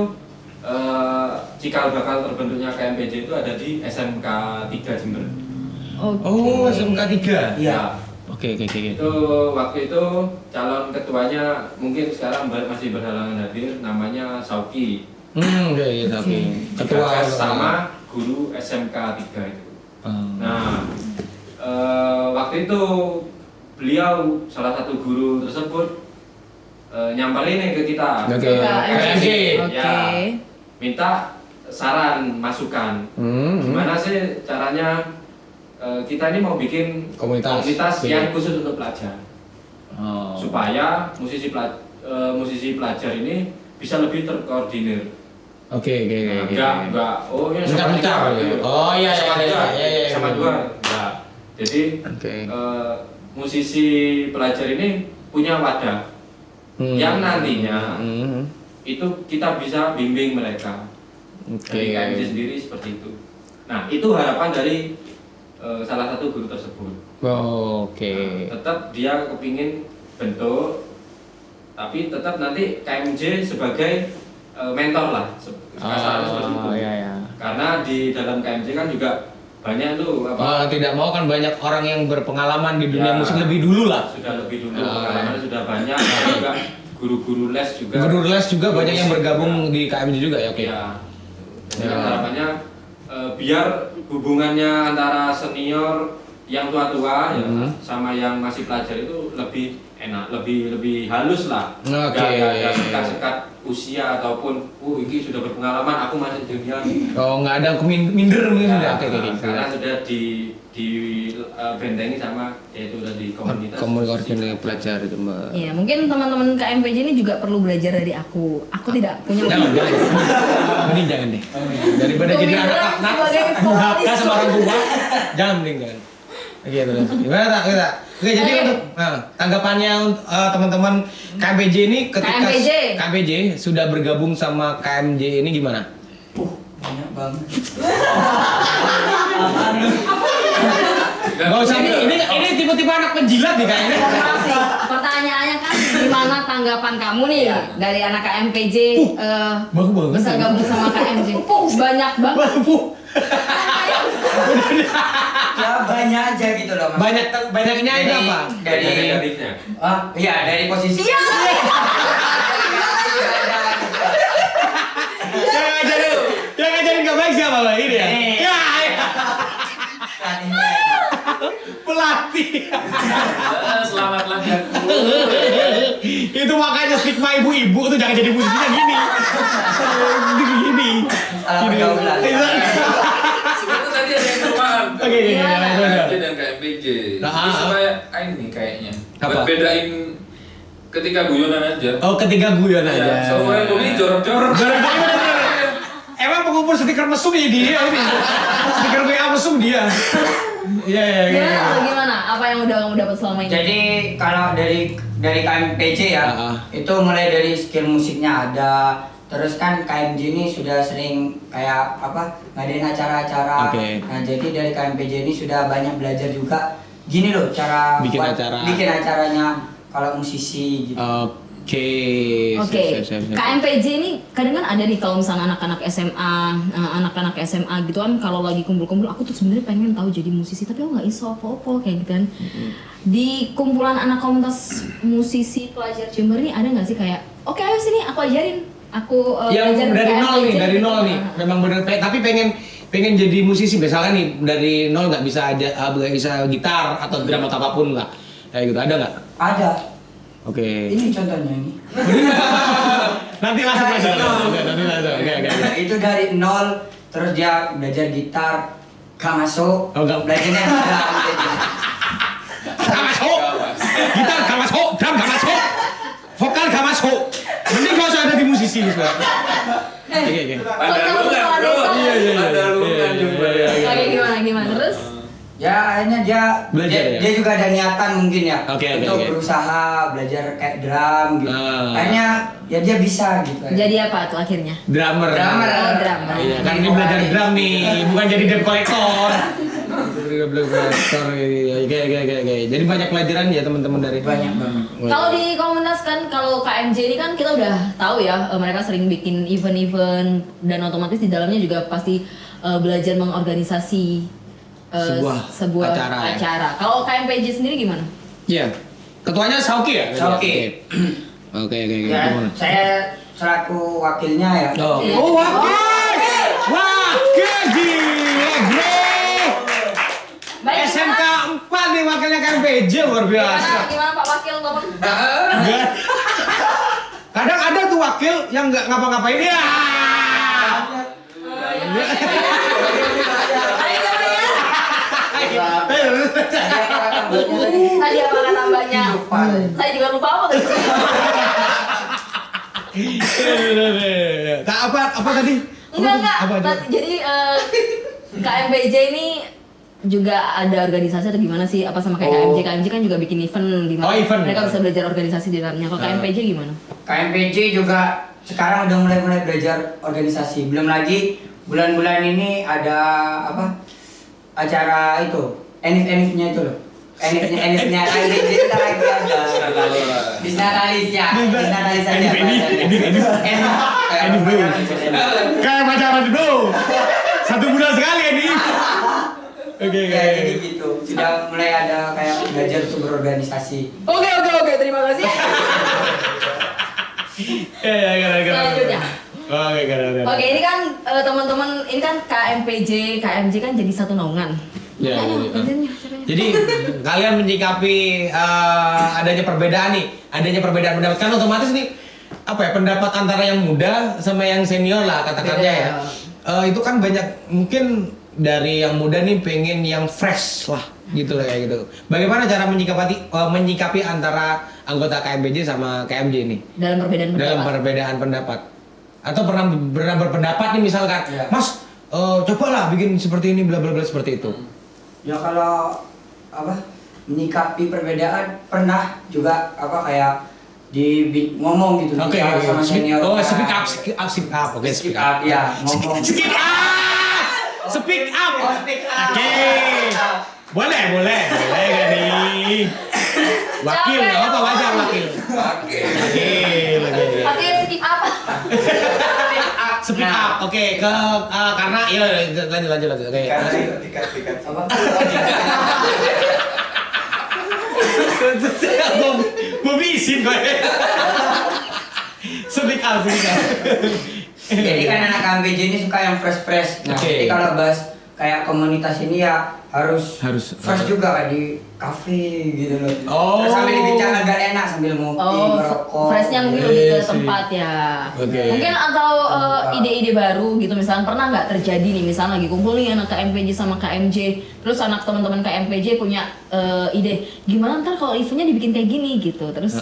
cikal bakal terbentuknya KMPJ itu ada di SMK 3 Jember. Oh, SMK 3. Iya. Oke. Itu waktu itu calon ketuanya mungkin sekarang masih berhalangan hadir, namanya Sauki. Sauki. Ketua sama guru SMK 3 itu. Nah, waktu itu beliau salah satu guru tersebut nyamperin nih ke kita. KMJ. Ya, minta saran, masukan. Gimana sih caranya kita ini mau bikin komunitas yang khusus untuk pelajar, supaya musisi pelajar ini bisa lebih terkoordinir. Oke. Enggak. Oh ya sama dua. Nah, jadi musisi pelajar ini punya wadah yang nantinya itu kita bisa bimbing mereka. Dari KMJ sendiri seperti itu. Nah, itu harapan dari salah satu guru tersebut. Tetap dia kepingin bentuk, tapi tetap nanti KMJ sebagai mentor lah, seperti itu. Karena di dalam KMJ kan juga banyak tuh tidak mau kan banyak orang yang berpengalaman di dunia musik lebih dulu lah. Sudah lebih dulu pengalamannya sudah banyak, juga guru-guru les juga. Guru les juga banyak yang bergabung di KMJ juga ya. Jadi harapannya biar hubungannya antara senior yang tua-tua sama yang masih pelajar itu lebih enak, lebih halus lah. Gak ada sekat-sekat usia ataupun ini sudah berpengalaman, aku masih junior. Nggak ada minder karena sudah dibentengi sama yaitu tadi komunitas pelajar itu Mbak. Iya, mungkin teman-teman KMPJ ini juga perlu belajar dari aku. Aku tidak punya mending jangan deh. Daripada jadi anak-anak durhaka sama orang tua, jangan. Gitu. Gimana kita? Oke, jadi untuk tanggapannya teman-teman KMPJ ini ketika KMPJ sudah bergabung sama KMJ ini gimana? Banyak banget. Gak usah ini tipe-tipe anak penjilat nih kayaknya. Pertanyaannya kan gimana tanggapan kamu nih dari anak KMPJ bisa gabung sama KMJ? Banyak banget. Ya banyak aja gitu loh. Banyaknya itu apa? Dari posisi. Yang ngajarin gak baik siapa Mbak? Ini ya? Pelatih. Selamat lagi. Itu makanya stigma ibu-ibu tuh jangan jadi musisinya gini. Salah pergaulan. Sebenarnya tadi ada yang kelupaan. KMJ dan KMPJ. Ini supaya ini kayaknya. Buat bedain ketika guyonan aja. Ketika guyonan aja. Soalnya ini jorok-jorok. Emang pengumpul stiker mesum ya dia ini. Stiker WA mesum dia. Gimana? Apa yang udah kamu dapat selama ini? Jadi kalau dari KMPJ ya, itu mulai dari skill musiknya ada. Terus kan KMJ ini sudah sering kayak ngadain acara-acara. Nah jadi dari KMPJ ini sudah banyak belajar juga. Gini loh cara bikin acaranya kalau musisi gitu. Oke. KMPJ ini kadang kan ada nih kalau misalnya anak-anak SMA gitu kan kalau lagi kumpul-kumpul aku tuh sebenarnya pengen tahu jadi musisi tapi aku nggak iso apa-apa kayak gitu kan. Di kumpulan anak komunitas musisi pelajar Jember ini ada nggak sih kayak oke ayo sini aku ajarin aku yang dari nol nih memang bener tapi pengen jadi musisi misalkan nih dari nol nggak bisa bisa gitar atau drum atau apapun lah kayak gitu ada nggak? Ada. Oke. Ini contohnya ini. Nanti langsung. Itu dari nol terus dia belajar gitar gak masuk. Belajarnya gak masuk. Gitar gak masuk, drum gak masuk. Vokal gak masuk. Mending kalau ada di musisi sekarang. Oke. Ada lukan juga. Oke, gimana terus? Ya akhirnya dia belajar dia juga ada niatan mungkin ya untuk berusaha belajar kayak drum gitu. Akhirnya ya dia bisa gitu. Jadi apa tuh akhirnya? Drummer. Iya, kan ini belajar drum nih, bukan jadi debt collector. Jadi banyak pelajaran ya teman-teman dari banyak banget. Kalau di komunitas kan kalau KMJ ini kan kita udah tahu ya mereka sering bikin event-event dan otomatis di dalamnya juga pasti belajar mengorganisasi sebuah acara. Kalau KMPJ sendiri gimana? Iya. Ketuanya Sauki ya? Sauki. Oke. Ya, saya selaku wakilnya ya. Oh, wakil! Wakil gila, bro! SMK 4 nih wakilnya KMPJ, luar biasa. Gimana Pak Wakil, teman? Kadang ada tuh wakil yang nggak ngapa-ngapain ya. Tadi apa tambahnya? Saya juga lupa apa tadi. Apa tadi? Enggak. Jadi KMPJ ini juga ada organisasi atau gimana sih? Apa sama kayak KMJ? KMJ kan juga bikin event di mana mereka bisa belajar organisasi di dalamnya. Kalau KMPJ gimana? KMPJ juga sekarang udah mulai belajar organisasi. Belum lagi bulan-bulan ini ada acara itu, enif-enifnya itu loh. Enifnya KMPJ kita lagi ada. Bisnatalis aja. Kayak pacaran bro. 1 bulan sekali ini. Oke. Jadi gitu. Sudah mulai ada kayak belajar untuk berorganisasi. Oke, terima kasih. Selanjutnya. Oke, ini kan teman-teman, ini kan KMPJ, KMJ kan jadi satu naungan. Ya, jadi kalian menyikapi adanya perbedaan pendapat kan otomatis nih pendapat antara yang muda sama yang senior lah katakannya ya. Itu kan banyak mungkin dari yang muda nih pengen yang fresh lah gitu lah kayak gitu. Bagaimana cara menyikapi antara anggota KMPJ sama KMJ ini? Dalam perbedaan pendapat. Atau pernah berpendapat nih misalkan, Mas, cobalah bikin seperti ini bla bla bla seperti itu. Ya kalau menyikapi perbedaan pernah juga kayak ngomong gitu sama senior. Speak up. Oke, speak up. Ya, ngomong. Speak up. Oke. Boleh gak nih? Wakil, nggak apa wajar wakil. Wakil speak up. Speak up. Oke, karena ya lanjut. Oke. Tiket. Bobi izin gue. Speak up. Jadi kan anak KMPJ ini suka yang fresh. Nah, jadi kalau bahas kayak komunitas ini ya harus fresh juga kayak di kafe gitu loh. Terus sambil dibincang agak enak sambil ngopi, merokok. Freshnya mungkin lebih ke tempat ya. Mungkin atau ide-ide baru gitu, misalnya pernah nggak terjadi nih, misalnya lagi kumpul nih anak KMPJ sama KMJ, terus anak teman-teman KMPJ punya ide, gimana ntar kalau eventnya dibikin kayak gini gitu, terus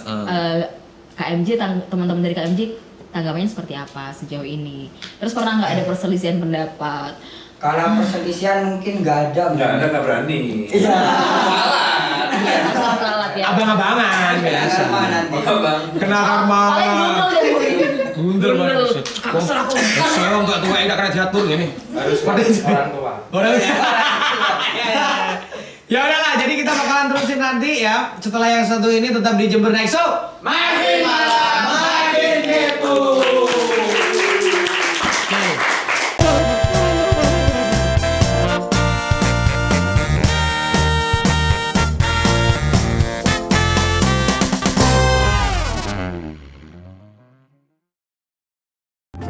KMJ teman-teman dari KMJ tanggapannya seperti apa sejauh ini? Terus pernah nggak ada perselisihan pendapat? Kalau perselisihan mungkin nggak ada. Nggak berani. Iya. Alat ya. Abang-abangan biasa. Kena karma. Gundul banget. Saya nggak tua, udah kena jatuh gini. Harus orang tua. Ya udahlah, jadi kita bakalan terusin nanti ya. Setelah yang satu ini tetap di Jember Next Show. Makin malam, makin kepo.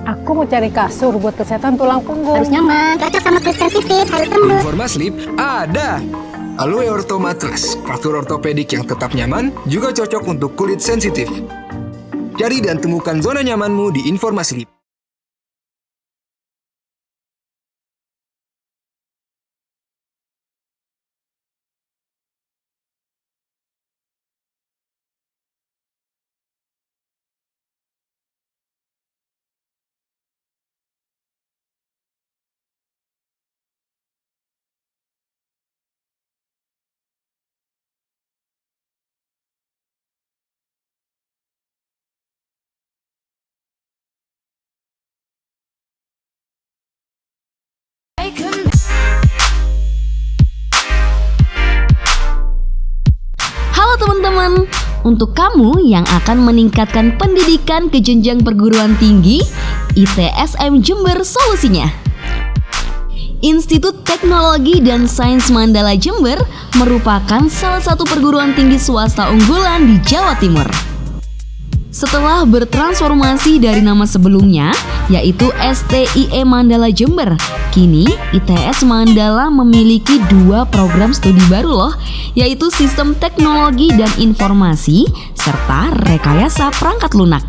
Aku mau cari kasur buat kesehatan tulang punggung. Harus nyaman, cocok sama kulit sensitif, harus lembut. Informasleep ada. Aloe Ortho Mattress, kasur ortopedik yang tetap nyaman, juga cocok untuk kulit sensitif. Cari dan temukan zona nyamanmu di Informasleep. Halo teman-teman, untuk kamu yang akan meningkatkan pendidikan ke jenjang perguruan tinggi, ITSM Jember solusinya. Institut Teknologi dan Sains Mandala Jember merupakan salah satu perguruan tinggi swasta unggulan di Jawa Timur. Setelah bertransformasi dari nama sebelumnya, yaitu STIE Mandala Jember, kini ITS Mandala memiliki 2 program studi baru loh, yaitu Sistem Teknologi dan Informasi serta Rekayasa Perangkat Lunak.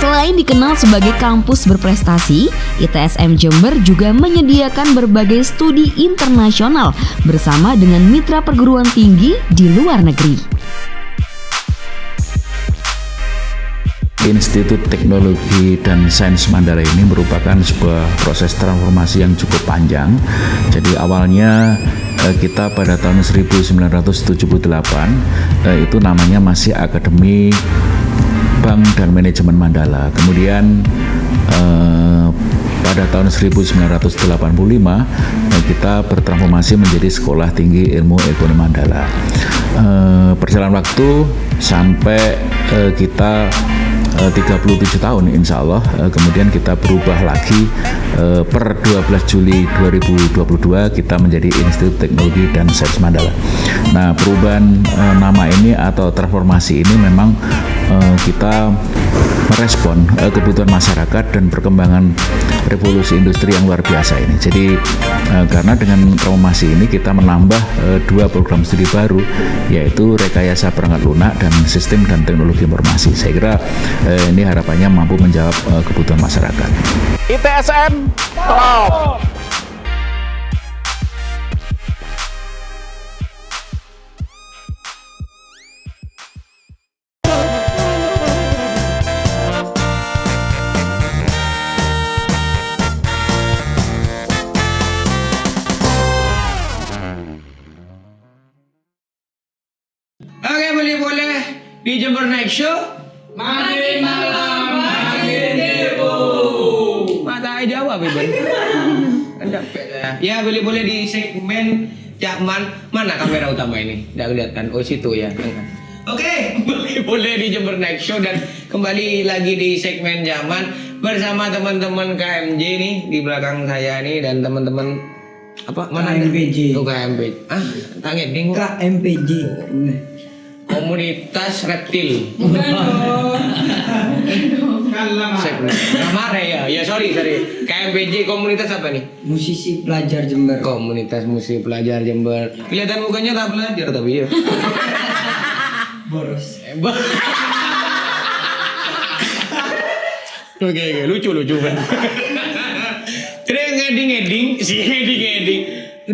Selain dikenal sebagai kampus berprestasi, ITSM Jember juga menyediakan berbagai studi internasional bersama dengan mitra perguruan tinggi di luar negeri. Institut Teknologi dan Sains Mandala ini merupakan sebuah proses transformasi yang cukup panjang. Jadi awalnya kita pada tahun 1978 itu namanya masih Akademi Bank dan Manajemen Mandala. Kemudian pada tahun 1985 kita bertransformasi menjadi Sekolah Tinggi Ilmu Ekonomi Mandala. Perjalanan waktu sampai kita 37 tahun insya Allah, kemudian kita berubah lagi per 12 Juli 2022 kita menjadi Institut Teknologi dan Sains Mandala. Nah, perubahan nama ini atau transformasi ini memang kita merespon kebutuhan masyarakat dan perkembangan revolusi industri yang luar biasa ini. Jadi karena dengan transformasi ini kita menambah 2 program studi baru, yaitu Rekayasa Perangkat Lunak dan Sistem dan Teknologi Informasi. Saya kira ini harapannya mampu menjawab kebutuhan masyarakat. ITSM Top. Oke, boleh di Jember Night Show. Makin malam makin heboh. Mata jawab Iben. Ya, boleh di segmen Jakman. Mana kamera utama ini? Tidak kelihatan. Oh, situ ya. Oke, boleh di Jember Night Show dan kembali lagi di segmen Jakman bersama teman-teman KMJ nih di belakang saya nih dan teman-teman apa mana KMPJ. Oh, KMPJ. Tanget ding KMPJ. Komunitas reptil. Kamare ya. Ya sorry. KMPJ komunitas apa nih? Musisi Pelajar Jember. Komunitas musisi pelajar Jember. Kelihatan mukanya tak belajar tapi ya. Boros. Oke, lucu kan. Terus ngeding.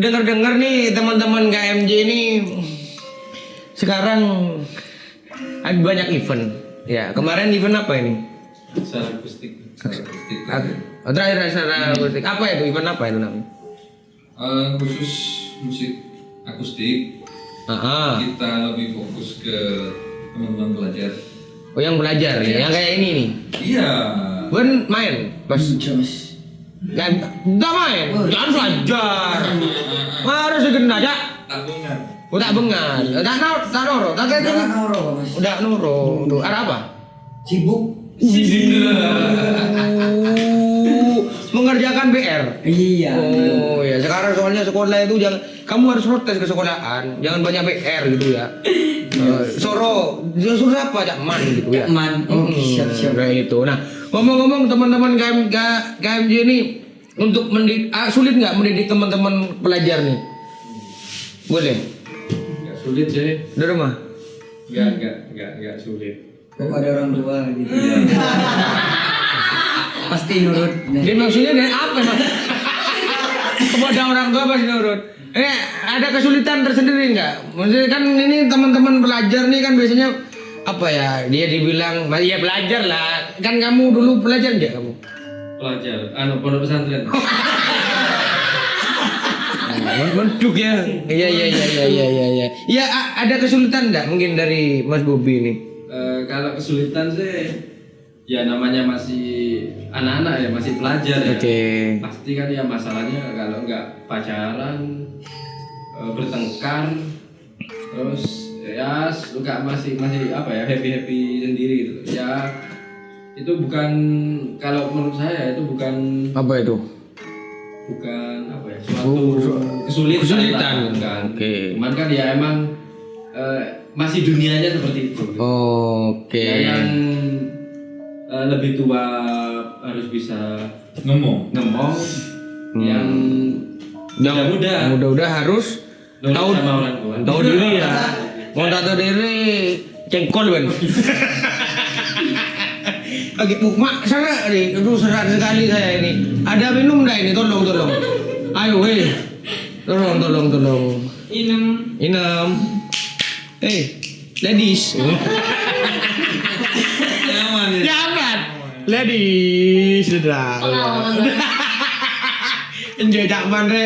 Dengar nih teman-teman KMJ ini sekarang ada banyak event. Ya, kemarin event apa ini? Secara akustik. Terakhir secara akustik. Apa itu? Event apa itu namanya? Khusus musik akustik. Kita lebih fokus ke teman-teman pelajar. Oh, yang belajar ya, yang kayak ini nih. Iya. Ben main, pas. Enggak main, jangan belajar. Harus segera aja. Tak bengar. Tak bengar. Tak noro. Udah noro. Tuh, ada apa? Sibuk. Mengerjakan BR. Iya. Oh ya, sekarang soalnya sekolah itu jangan, kamu harus protes ke sekolahan, jangan banyak BR gitu ya. Suruh apa Jakman gitu ya. Jakman. Siap. Kayak itu. Nah, ngomong-ngomong teman-teman KMJ ini untuk sulit nggak mendidik teman-teman pelajar nih? Boleh? Nggak sulit sih. Di rumah? Nggak sulit. Kok ada orang tua gitu. Pasti nurut. Dia maksudnya dari apa mas? Kepada orang tua pasti nurut. Ada kesulitan tersendiri nggak? Maksudnya kan ini teman-teman pelajar nih kan biasanya apa ya? Dia dibilang, ya belajar lah. Kan kamu dulu pelajar nggak kamu? Pelajar, pondok pesantren. Menduk ya. Iya. Ya ada kesulitan nggak mungkin dari Mas Bobi ini? Kalau kesulitan sih, ya namanya masih anak-anak ya, masih pelajar ya. Pasti kan ya masalahnya kalau nggak pacaran, bertengkar, terus ya suka masih apa ya, happy sendiri gitu. Ya itu bukan, kalau menurut saya itu bukan apa itu? bukan apa ya, suatu kesulitan kan. Cuman kan ya emang masih dunianya seperti itu. Ya, yang lebih tua harus bisa ngomong, yang muda harus tahu diri ya. Mau tahu diri cengkol kan. Oke, Mak, sana nih, aduh serat sekali saya ini. Ada minum dah ini, tolong. Ayo, tolong. Inem. Ladies. Jangan. Ladies, sudah. Enjoy Cak Man re.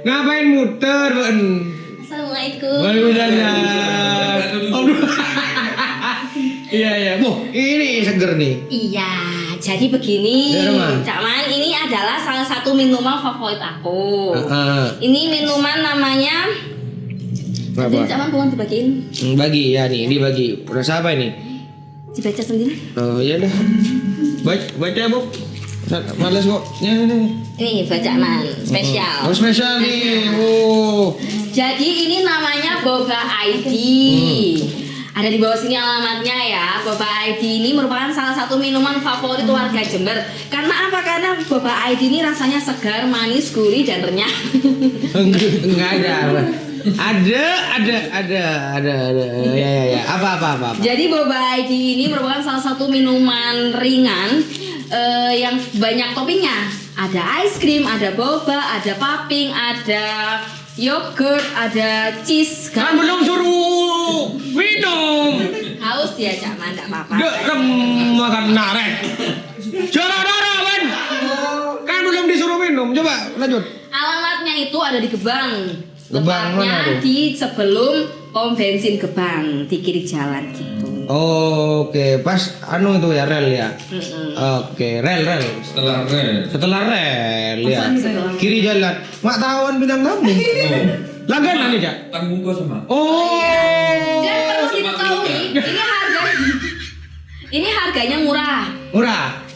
Ngapain muter, Ben? Assalamualaikum. Waalaikumsalam. Iya. Ini seger nih. Iya, jadi begini, Cak Man, ini adalah salah satu minuman favorit aku. Ini minuman namanya. Jadi Cak Man tolong dibagiin. Bagi ya nih, dibagi. Rasa apa ini? Dibaca sendiri. Oh iya dah. Baca Bu. Males kok. Ini buat Cak Man, spesial. Spesial nih. Jadi ini namanya Boba ID. Ada di bawah sini alamatnya ya. Boba ID ini merupakan salah satu minuman favorit warga Jember. Karena apa? Karena Boba ID ini rasanya segar, manis, gurih dan renyah. Enggak ada. Ya. Apa. Jadi Boba ID ini merupakan salah satu minuman ringan yang banyak toppingnya. Ada ice cream, ada boba, ada paping, ada yogurt, ada cheese. Kan belum suruh minum. Haus dia Cak Man, enggak apa-apa. Makan narek. Darah, Ben. Kan belum disuruh minum. Coba lanjut. Alamatnya itu ada di Gebang. Gebang mana tuh? Di sebelum pom bensin Gebang, di kiri jalan gitu. Oke, pas itu ya rel ya. Oke, rel. Setelah rel ya. Kiri jalan. Mak tawan bintang tamu. Langganan nih, Cak. Tanggung kok sama. Dan perlu diketahui, ini harganya murah.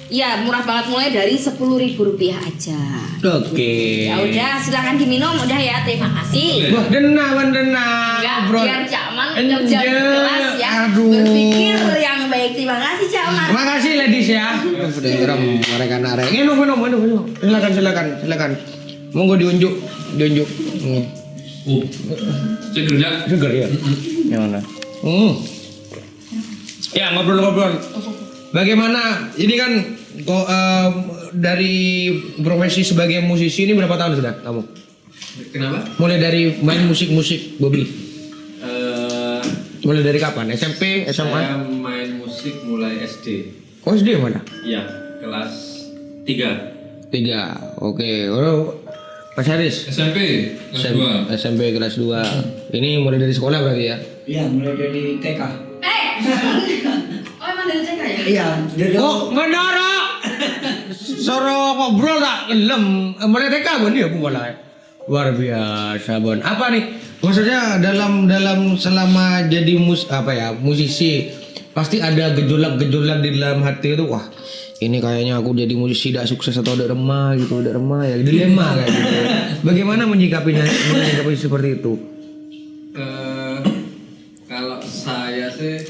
Iya, murah banget, mulai dari Rp10.000 aja. Oke. Ya udah, silakan diminum udah ya. Terima kasih. Wah, denah. Enggak, biar Cak Man kerja di kelas ya. Berpikir yang baik. Terima kasih Cak Man. Terima kasih ladies ya. Sudah geram mereka narek. Minum. Silakan. Monggo diunjuk. Seger ya. Yang mana? Ya, ngobrol. Bagaimana? Ini kan dari profesi sebagai musisi ini berapa tahun sudah kamu? Kenapa? Mulai dari main musik Bobby. Mulai dari kapan? SMP, SMA? Saya main musik mulai SD. Oh, SD mana? Iya, kelas 3. Oke. Mas Haris? SMP kelas 2. SMP kelas 2. Ini mulai dari sekolah berarti ya? Iya, mulai dari TK. Oh, emang dari TK ya? Iya, dari. Oh, menara. Soro ngobrol tak gelem. Mulai TK Bon ya aku mulai. Luar biasa Bon. Apa nih? Maksudnya dalam selama jadi musisi pasti ada gejolak di dalam hati itu. Wah, ini kayaknya aku jadi musisi tidak sukses atau udah remah ya. Dilema kayak gitu. Bagaimana menyikapi seperti itu? Kalau saya sih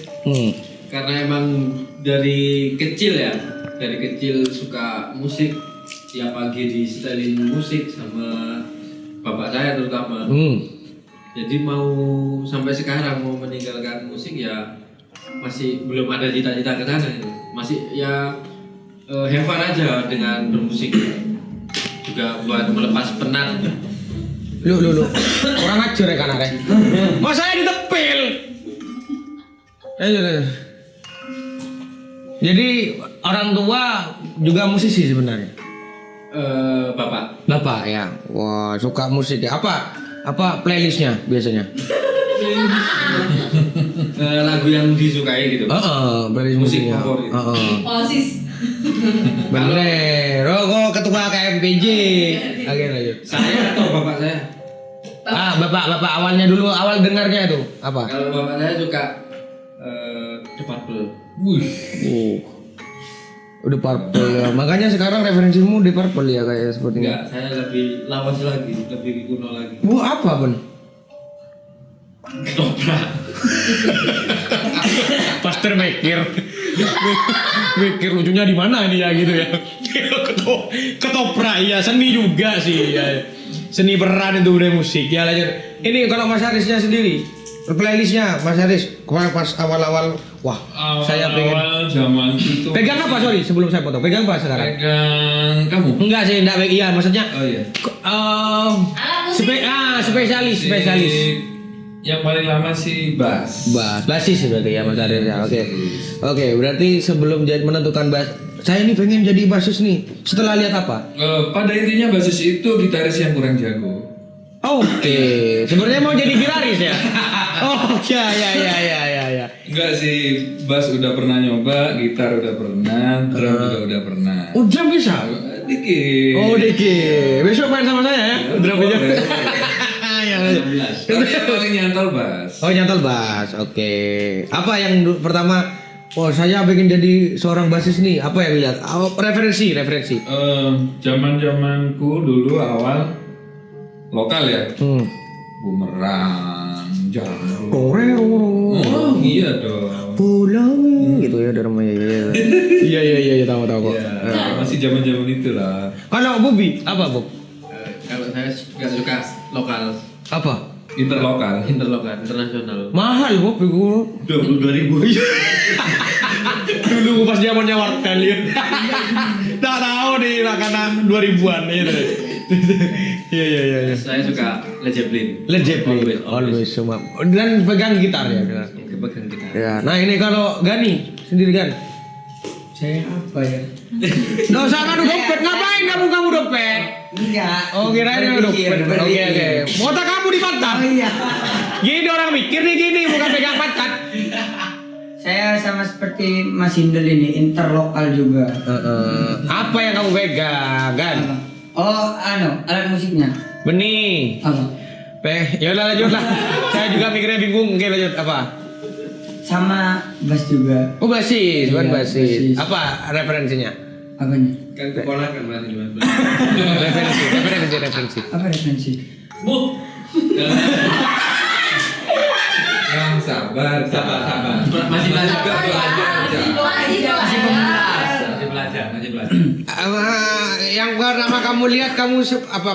karena emang dari kecil suka musik, tiap pagi disetelin musik sama bapak saya terutama. Jadi mau sampai sekarang mau meninggalkan musik ya masih belum ada cita-cita ke sana itu. Masih ya have fun aja dengan bermusik. Juga buat melepas penat. Lu orang ajar ya kan arek. Mas saya ditepil. Jadi orang tua juga musisi sebenarnya. Bapak ya. Wah, suka musik ya. Apa playlistnya biasanya? Lagu yang disukai gitu. Playlist musik musiknya. favorit. Oasis. Bener. Kok ketua KMPJ. Lanjut. Saya atau bapak saya? Bapak awal dengarnya itu apa? Kalau bapak saya suka The Purple. Udah Purple ya. Makanya sekarang referensimu di Purple ya kayak seperti ini. Enggak, saya lebih lawas lagi, lebih kuno lagi. Apa pun? Ketoprak. Pastor mikir lucunya di mana nih ya gitu ya. Ketoprak ya, seni juga sih ya. Seni peran itu udah musik ya lanjut. Ini kalau Mas Harisnya sendiri playlistnya Mas Haris kemarin pas awal-awal wah saya pengen zaman itu pegang apa sorry sebelum saya potong pegang apa sekarang? Pegang kamu? Enggak sih enggak iya maksudnya Oh iya. Spesialis Yang paling lama sih basis berarti ya Mas Haris ya. Oke, berarti sebelum menentukan saya ini pengen jadi basis nih. Setelah lihat apa? Pada intinya basis itu gitaris yang kurang jago. Oke, sebenarnya mau jadi gitaris ya? Oh ya. Enggak sih, bass udah pernah nyoba, gitar udah pernah, drum juga udah pernah. Oh, drum bisa? Dikit. Oh, dikit. Besok main sama saya ya? Drum aja. Tapi yang paling nyantol bass. Oh, nyantol bass. Oke. Apa yang pertama? Oh, saya pengen jadi seorang basis nih. Apa yang lihat? Referensi. Zaman-zamanku dulu awal lokal ya. Bumerang, Jamur. Oh, iya dong. Pulang gitu ya Dharma ya. Iya tahu kok. Masih zaman-zaman itulah. Kalau Bobi apa Bob? Kalau saya nggak suka lokal. Apa? Interlokal, internasional. Mahal Bob itu. 22.000. Dulu pas zamannya wartel ya. Tak tahu nih karena 2000-an gitu. Iya. Saya suka Led Zeppelin. Always semua. Dan pegang gitar ya. Pegang gitar. Ya. Nah ini kalau Gani sendiri kan. Saya apa ya? Nggak usah ngadu dompet. Ngapain kamu dompet? Enggak. Oh kirain ngadu dompet. Oke. Otak kamu di pantat. Oh iya. Gini orang mikir nih gini bukan pegang pantat. Saya sama seperti Mas Indel ini interlokal juga. Apa yang kamu pegang kan? Oh, alat musiknya. Benih. Apa? Ya udah lanjut lah. Saya juga mikirnya bingung. Oke lanjut apa? Sama bass juga. Oh basis, bukan Iya, basis. basis. Apa referensinya? Apanya? Kan keponakan berarti Mas. Referensi. Apa referensi? Yang sabar. Masih belajar. Yang pertama kamu lihat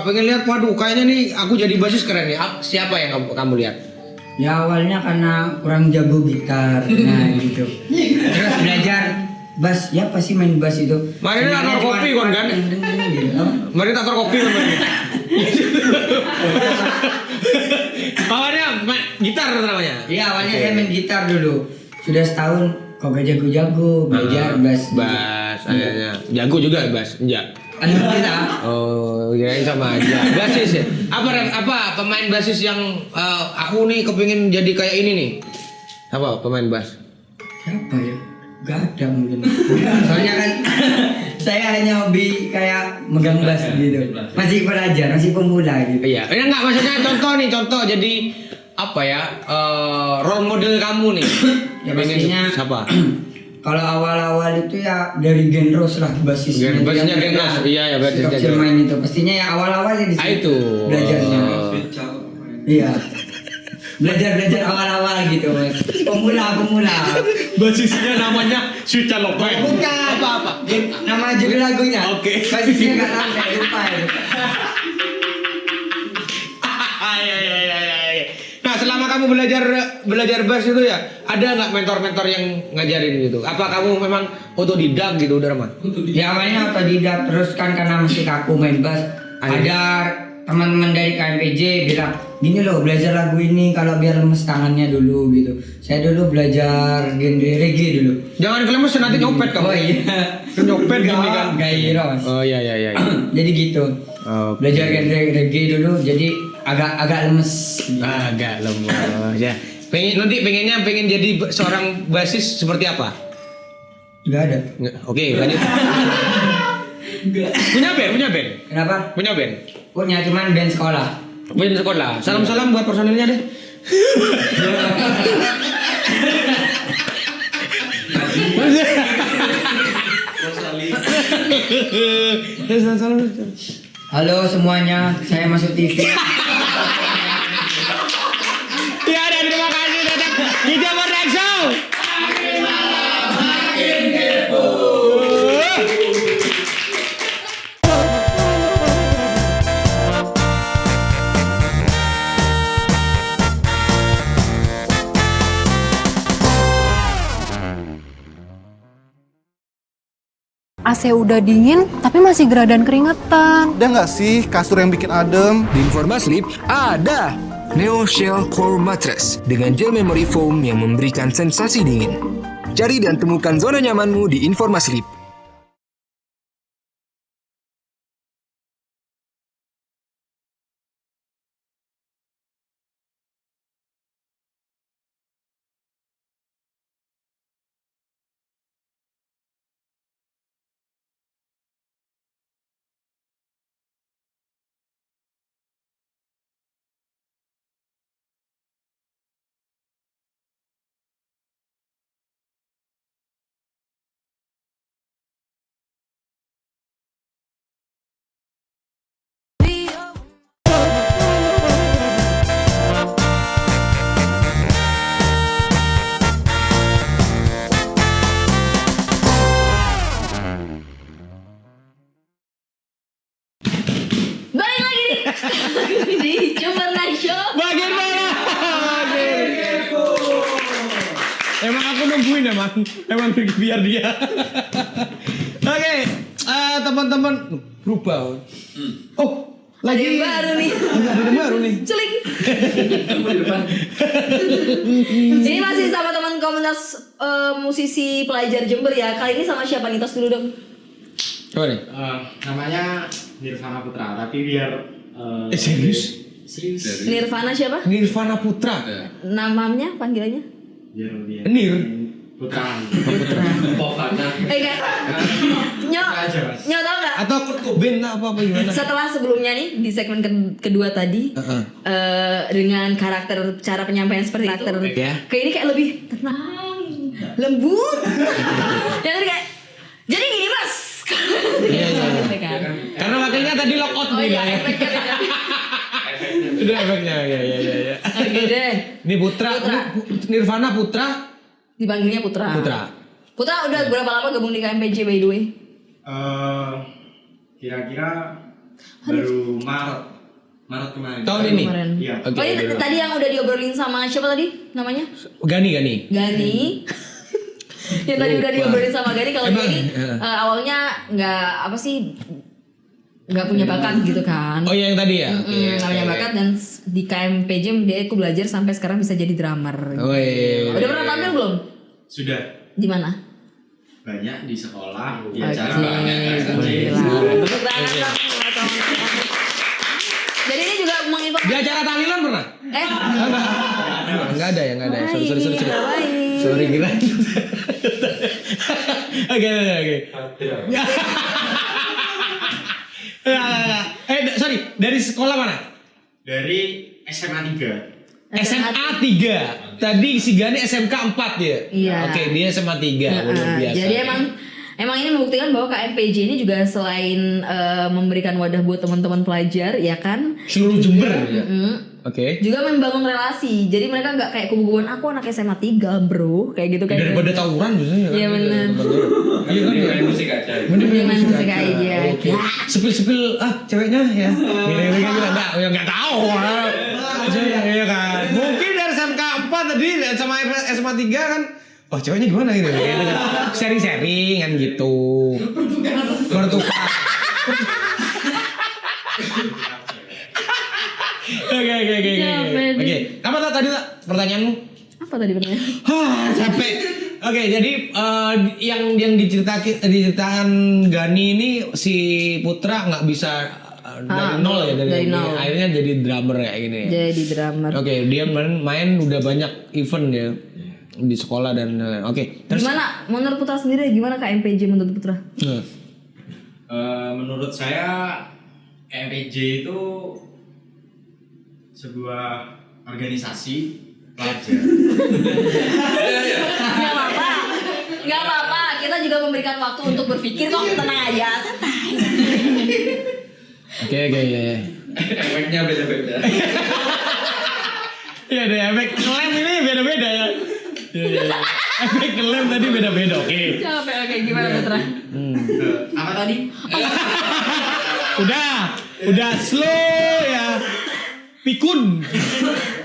pengen lihat waduh kayaknya nih aku jadi basis keren nih. Siapa yang kamu lihat? Ya awalnya karena kurang jago gitar, nah gitu. Terus belajar bass, ya pasti main bass itu. Mari tak tor kopi kan? Mari tak tor kopi kan? Awalnya gitar namanya? Iya awalnya saya main gitar dulu. Sudah setahun kok gak jago-jago belajar bass. Bass, akhirnya jago juga bass, enggak? Alhamdulillah. Oh, kirain sama aja. Basis ya? Apa pemain basis yang aku nih kepingin jadi kayak ini nih? Apa pemain bass? Siapa ya? Gak ada mungkin. Soalnya kan saya hanya hobi kayak megang bass gitu. Masih pelajar, masih pemula gitu. Iya. Ini enggak maksudnya contoh jadi apa ya? Role model kamu nih. Ya pastinya siapa? Kalau awal-awal itu ya dari Genros lah basisnya. Basisnya Genros, iya ya basisnya. Kecil main itu, pastinya ya awal-awal ya di situ. Itu. Belajarnya. Iya. Belajar awal-awal gitu mas. Pemula. Basisnya namanya Suca Lopez. Bukan. Apa? Nama judul lagunya. Oke. Basisnya nggak tahu, saya lupa ya. Nah selama kamu belajar bass itu ya ada nggak mentor-mentor yang ngajarin gitu? Apa kamu memang otodidak gitu Dharma? Ya awalnya otodidak, terus kan karena masih kaku main bass, ada teman-teman dari KMPJ bilang gini loh belajar lagu ini kalau biar lemes tangannya dulu gitu. Saya dulu belajar genre reggae dulu. Jangan kelemes nanti nyopet kamu. Oh iya. Nyopet gini kan? Gairah mas. Oh iya. Jadi gitu. Belajar genre reggae dulu jadi agak lemes. Agak lemes ya. Pengen jadi seorang basis seperti apa? Gak ada. Oke, lanjut. Punya band? Kenapa? Punya band? Punya, cuman band sekolah. Band sekolah. Salam-salam buat personilnya deh. Halo semuanya, saya masuk TV. Ya, dan terima kasih tetap di Jamber Next Show. Makin kepo. AC udah dingin, tapi masih gerah dan keringetan. Ada nggak sih kasur yang bikin adem? Di Informasleep ada Neo Shell Core Mattress dengan gel memory foam yang memberikan sensasi dingin. Cari dan temukan zona nyamanmu di Informasleep. Di Jamber Next Show. Bagian mana? Emang aku nungguin emang biar dia. Oke, teman-teman berubah. Oh, lagi yang baru nih. Ada baru nih. Celing. Ini masih sama teman komunitas musisi pelajar Jember ya. Kali ini sama siapa nih? Tos dulu dong. Coba nih. Namanya Nirvana Putra, tapi biar serius? Serius. Nirvana siapa? Nirvana Putra. Namanya, panggilannya? Biar dia. Nir. Putra. Nyok tau nggak? Atau Kurt Cobain apa gimana? Setelah sebelumnya nih di segmen kedua tadi dengan karakter cara penyampaian seperti karakter kayak ini kayak lebih tenang, lembut. Yang tadi kayak jadi gini mas. Iya. Karena wakilnya tadi lockout nih ya. Itu efeknya ya. Oke deh. Ini Putra. Nirvana Putra. Dipanggilnya Putra. Putra udah berapa lama gabung di KMPJ by the way? Kira-kira baru Maret kemarin. Tahun ini? Iya. Oh ini tadi yang udah diobrolin sama siapa tadi namanya? Gani. Yang tadi udah diobrolin sama Gani. Kalau Gani awalnya nggak punya bakat gitu kan? Oh yang tadi ya? Nggak punya bakat dan di KMPJ dia aku belajar sampai sekarang bisa jadi drummer. Oh iya. Udah pernah tampil belum? Sudah. Di mana? Banyak di sekolah, di acara banyak. Jadi ini juga menginformasikan. Di acara tahlilan pernah? Enggak ada. Sorry gila. Oke. Sorry, dari sekolah mana? Dari SMA 3. SMA 3. Tadi si Gani SMK 4 ya? Iya. Oke, dia SMA 3. Luar biasa. Jadi emang ini membuktikan bahwa KMPJ ini juga selain memberikan wadah buat teman-teman pelajar, ya kan? Seluruh Jember ya. Oke. Juga membangun relasi. Jadi mereka nggak kayak kubu-kubuan aku anak SMA 3, bro. Kayak gitu kayak. Daripada tawuran biasanya kan. Iya benar. Iya kan main musik aja. Main musik aja. Sepil ceweknya ya. Gini-gini kan enggak tahu. Iya kan. Mungkin dari SMK 4 tadi sama SMA 3 kan. Wah ceweknya gimana gitu. Sharing-sharing kan gitu. Bertukar. Oke. Apa tadi pertanyaanmu? Apa tadi pertanyaanmu? Capek. Oke, jadi yang diceritakan Gani ini si Putra nggak bisa dari nol ya dari nol. Akhirnya jadi drummer kayak gini ya. Jadi drummer. Oke, dia main udah banyak event ya di sekolah dan oke. Gimana menurut Putra sendiri? Gimana KMPJ menurut Putra? Menurut saya KMPJ itu sebuah organisasi pelajar. Nggak apa-apa. Kita juga memberikan waktu untuk berpikir kok, tenang aja, santai. Oke, ya. Efeknya beda-beda. Iya deh, efek lem ini beda-beda ya. Iya. Efek lem tadi beda-beda, oke. Capek, oke, gimana Putra? Apa tadi? Udah slow ya. Pikun.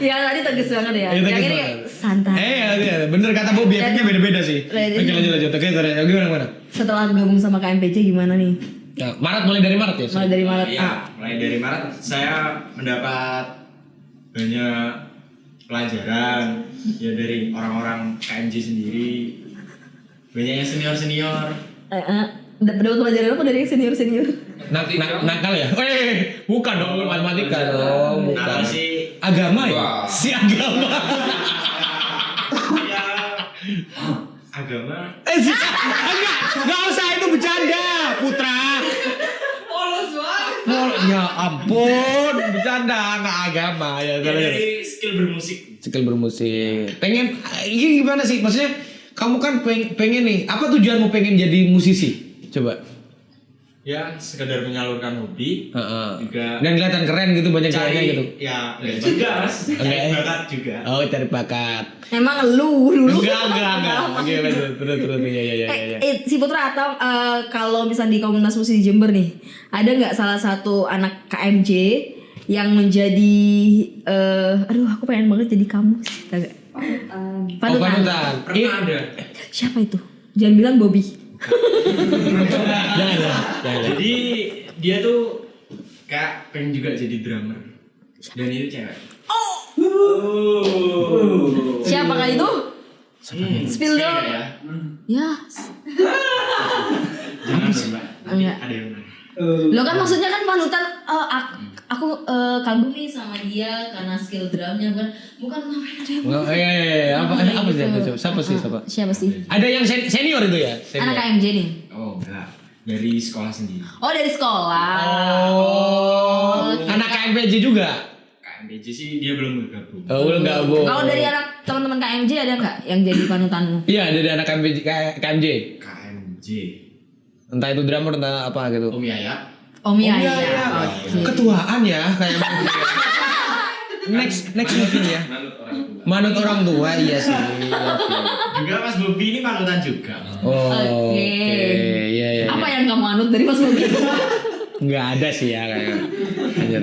Yang tadi tegas banget ya. Yang ini kayak santai. Iya, bener kata Bobby, efeknya beda-beda sih. Oke, lanjut. Oke, gimana? Setelah gabung sama KMPJ gimana nih? Ya, mulai dari Maret ya? Mulai dari Maret. Iya, mulai dari Maret saya mendapat banyak pelajaran ya dari orang-orang KMJ sendiri. Banyaknya senior-senior. Dapat pelajaran apa dari senior-senior? Nakal ya? Bukan dong, matematika dong. Nakal sih agama ya? Si agama. Ya, agama. Enggak usah, itu bercanda, Putra. Polos banget. Ya ampun, bercanda, enggak agama ya. Dari skill bermusik. Pengen, ini gimana sih? Maksudnya kamu kan pengen nih, apa tujuanmu pengen jadi musisi? Coba. Ya, sekedar menyalurkan hobi. Juga. Dan kelihatan keren gitu, banyak ceweknya gitu. Ya, juga Mas. Cari bakat juga. Oh, cari bakat. Emang lu dulu? Enggak. Oke, terus. Ya. Si Putra atau kalau misalnya di komunitas musik di Jember nih, ada nggak salah satu anak KMJ yang menjadi aku pengen banget jadi kamu sih, tahu nggak? Panutan. Pernah ada. Siapa itu? Jangan bilang Bobby. Jangan. Jadi dia tuh kayak pengen juga jadi drummer. Dan itu cewek. Siapakah itu? Spill dong. Ya. Jangan Mbak. Enggak. Ada yang lain. Lo kan maksudnya kan panutan. Aku kagum nih sama dia karena skill drumnya bukan ngapain ada yang. Apa sih? Siapa sih? Ada yang senior itu ya? Anak KMJ nih. Oh enggak, dari sekolah sendiri. Oh dari sekolah. Anak KMPJ juga? KMPJ sih dia belum bergabung. Oh belum gabung. Kalau dari anak teman-teman KMJ ada nggak yang jadi panutanmu? Iya, dari anak KMJ. KMJ. Entah itu drummer entah apa gitu. Om Yaya. Okay. Ketuaan ya kayak next mungkin ya. Manut orang tua iya sih. Juga Mas Bobby ini panutan juga. Oke. Iya. Apa yang kamu anut dari Mas Bobby? Enggak ada sih ya kayak.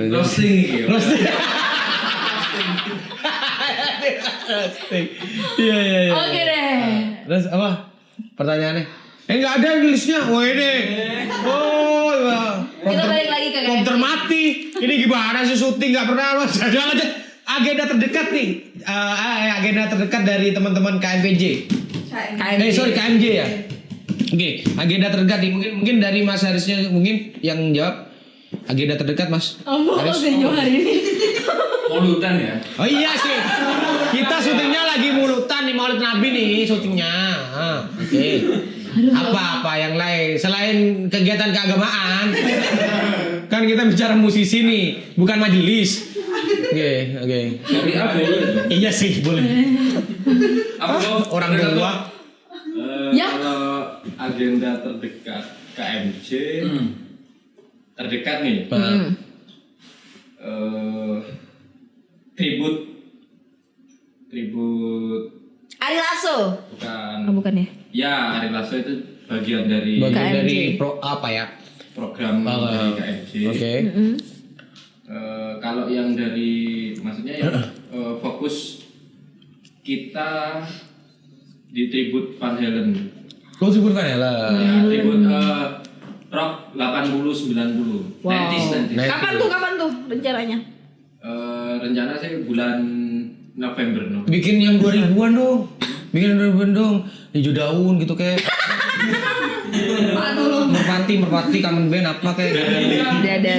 Roasting. Iya. Oke deh. Terus apa? Pertanyaannya? Enggak ada listnya. Wah ini. Kita balik lagi ke komputer mati. Ini gimana sih syuting nggak pernah jalan aja. Agenda terdekat nih. Agenda terdekat dari teman-teman KMPJ. KMJ ya. Oke, agenda terdekat nih. Mungkin dari Mas Harisnya mungkin yang jawab. Agenda terdekat Mas. Haris hari ini. Mulutan ya. Oh iya sih. Kita syutingnya lagi mulutan nih, Maulid Nabi nih syutingnya. Oke. Apa yang lain selain kegiatan keagamaan? Kan kita bicara musisi nih, bukan majelis. Oke. Iya sih, boleh. Apa orang tua? Ya. Kalau agenda terdekat KMJ terdekat nih. Tribut Ari Lasso. Bukan. Oh, bukan ya? Ya, Ari Lasso itu bagian dari program dari KMJ. Oke. Kalau yang dari maksudnya yang fokus kita di tribut Van Halen. Tribut Van Halen. Ya, tribut rock 80 90. Wow. 90s. Kapan tuh rencananya? Rencana sih bulan November no. Bikin yang 2000-an dong. Hijau daun gitu kayak. Merpati Common Band apa kayak.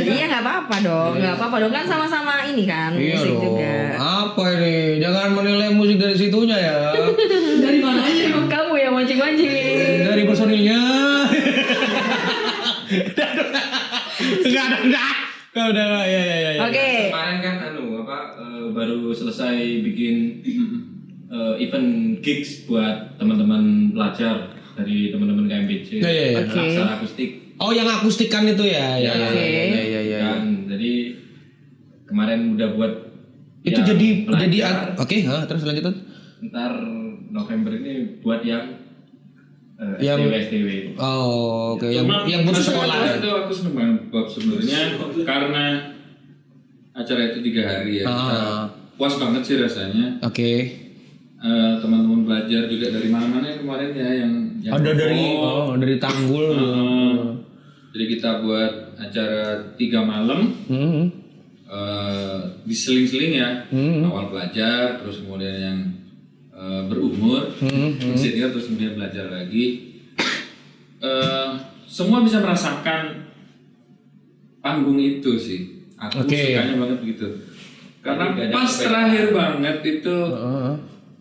Iya nggak apa-apa dong kan sama-sama ini kan musik dong. juga. Apa ini? Jangan menilai musik dari situnya ya. Dari mana aja emang kamu yang mancing-mancing? Dari personilnya. Udah ya. Oke. Kemarin kan baru selesai bikin event gigs buat teman-teman pelajar. dari teman-teman KMPJ. Aksara akustik. Oh, yang akustikan itu ya. Ya. Kan, jadi kemarin udah buat. Itu jadi terus lanjut. Ntar November ini buat yang STW. Oh, oke. Yang putus sekolah. Itu aku seneng banget Bob sebenarnya karena acara itu 3 hari ya. Puas banget sih rasanya. Oke. Teman-teman belajar juga dari mana-mana kemarin ya yang ada dari Tanggul. Jadi kita buat acara 3 malam. Diseling-seling ya. Awal belajar, terus kemudian yang berumur, senior, terus kemudian belajar lagi. Semua bisa merasakan panggung itu sih. Aku sukanya banget begitu. Karena pas terakhir banget itu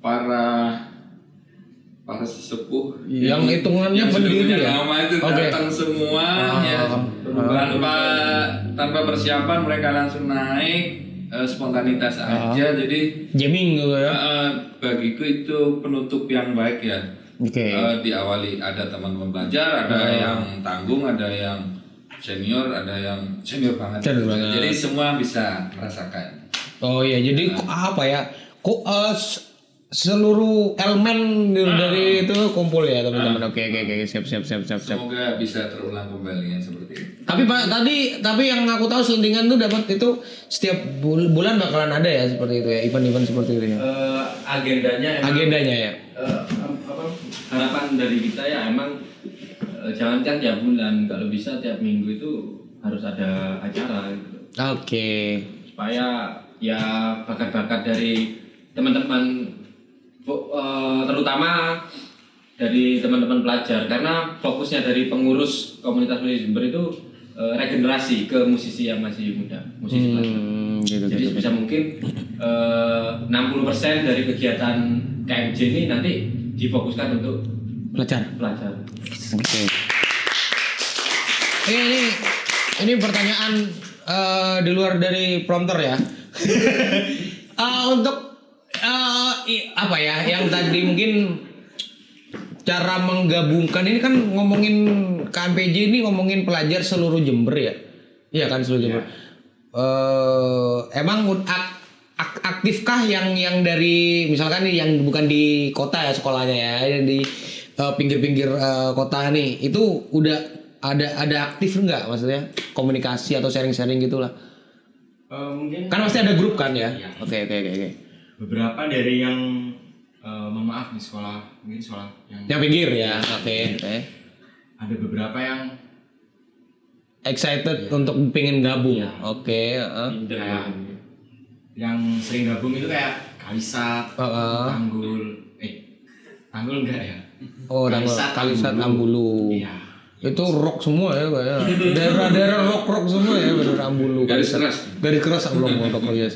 para sesepuh yang hitungannya berdiri ya. Lama itu datang semua ya. Tanpa persiapan mereka langsung naik. Spontanitas aja, jadi jamming gitu ya. Bagiku itu penutup yang baik ya. Diawali ada teman-teman belajar, ada yang tanggung, ada yang senior, ada yang senior banget. Jadi semua bisa merasakan. Oh iya, jadi apa ya? Kok seluruh elemen dari itu kumpul ya teman-teman. Oke, siap. Semoga bisa terulang kembali ya seperti itu. Tapi yang aku tahu Selentingan tuh dapat itu setiap bulan bakalan ada ya seperti itu ya, event-event seperti itu ya. Agendanya ya. Harapan dari kita ya emang jangankan tiap bulan, kalau bisa tiap minggu itu harus ada acara gitu. Oke. Supaya ya bakat-bakat dari teman-teman terutama dari teman-teman pelajar, karena fokusnya dari pengurus komunitas musisi Jember itu regenerasi ke musisi yang masih muda, musisi pelajar. Jadi sebisa mungkin 60% dari kegiatan KMJ ini nanti difokuskan untuk pelajar. Oke. Ini pertanyaan di luar dari prompter ya. Untuk apa ya yang tadi mungkin cara menggabungkan ini kan ngomongin KMPJ ini ngomongin pelajar seluruh Jember ya. Iya kan seluruh Jember. Emang aktifkah yang dari misalkan nih yang bukan di kota ya sekolahnya ya, yang di pinggir-pinggir kota nih itu udah ada aktif enggak maksudnya komunikasi atau sharing-sharing gitulah? Mungkin kan pasti ada grup kan ya. Oke. Beberapa dari yang maaf di sekolah, mungkin sekolah yang pinggir ya. Oke. Ada beberapa yang excited untuk pengen gabung. Oke. Yang sering gabung itu kayak Kalisat, Tanggul enggak ya? Oh, Kalisat, Ambulu. Iya. Itu rock semua ya kayaknya. Daerah-daerah rock semua ya bener Ambulu. Garis keras belum rock ya.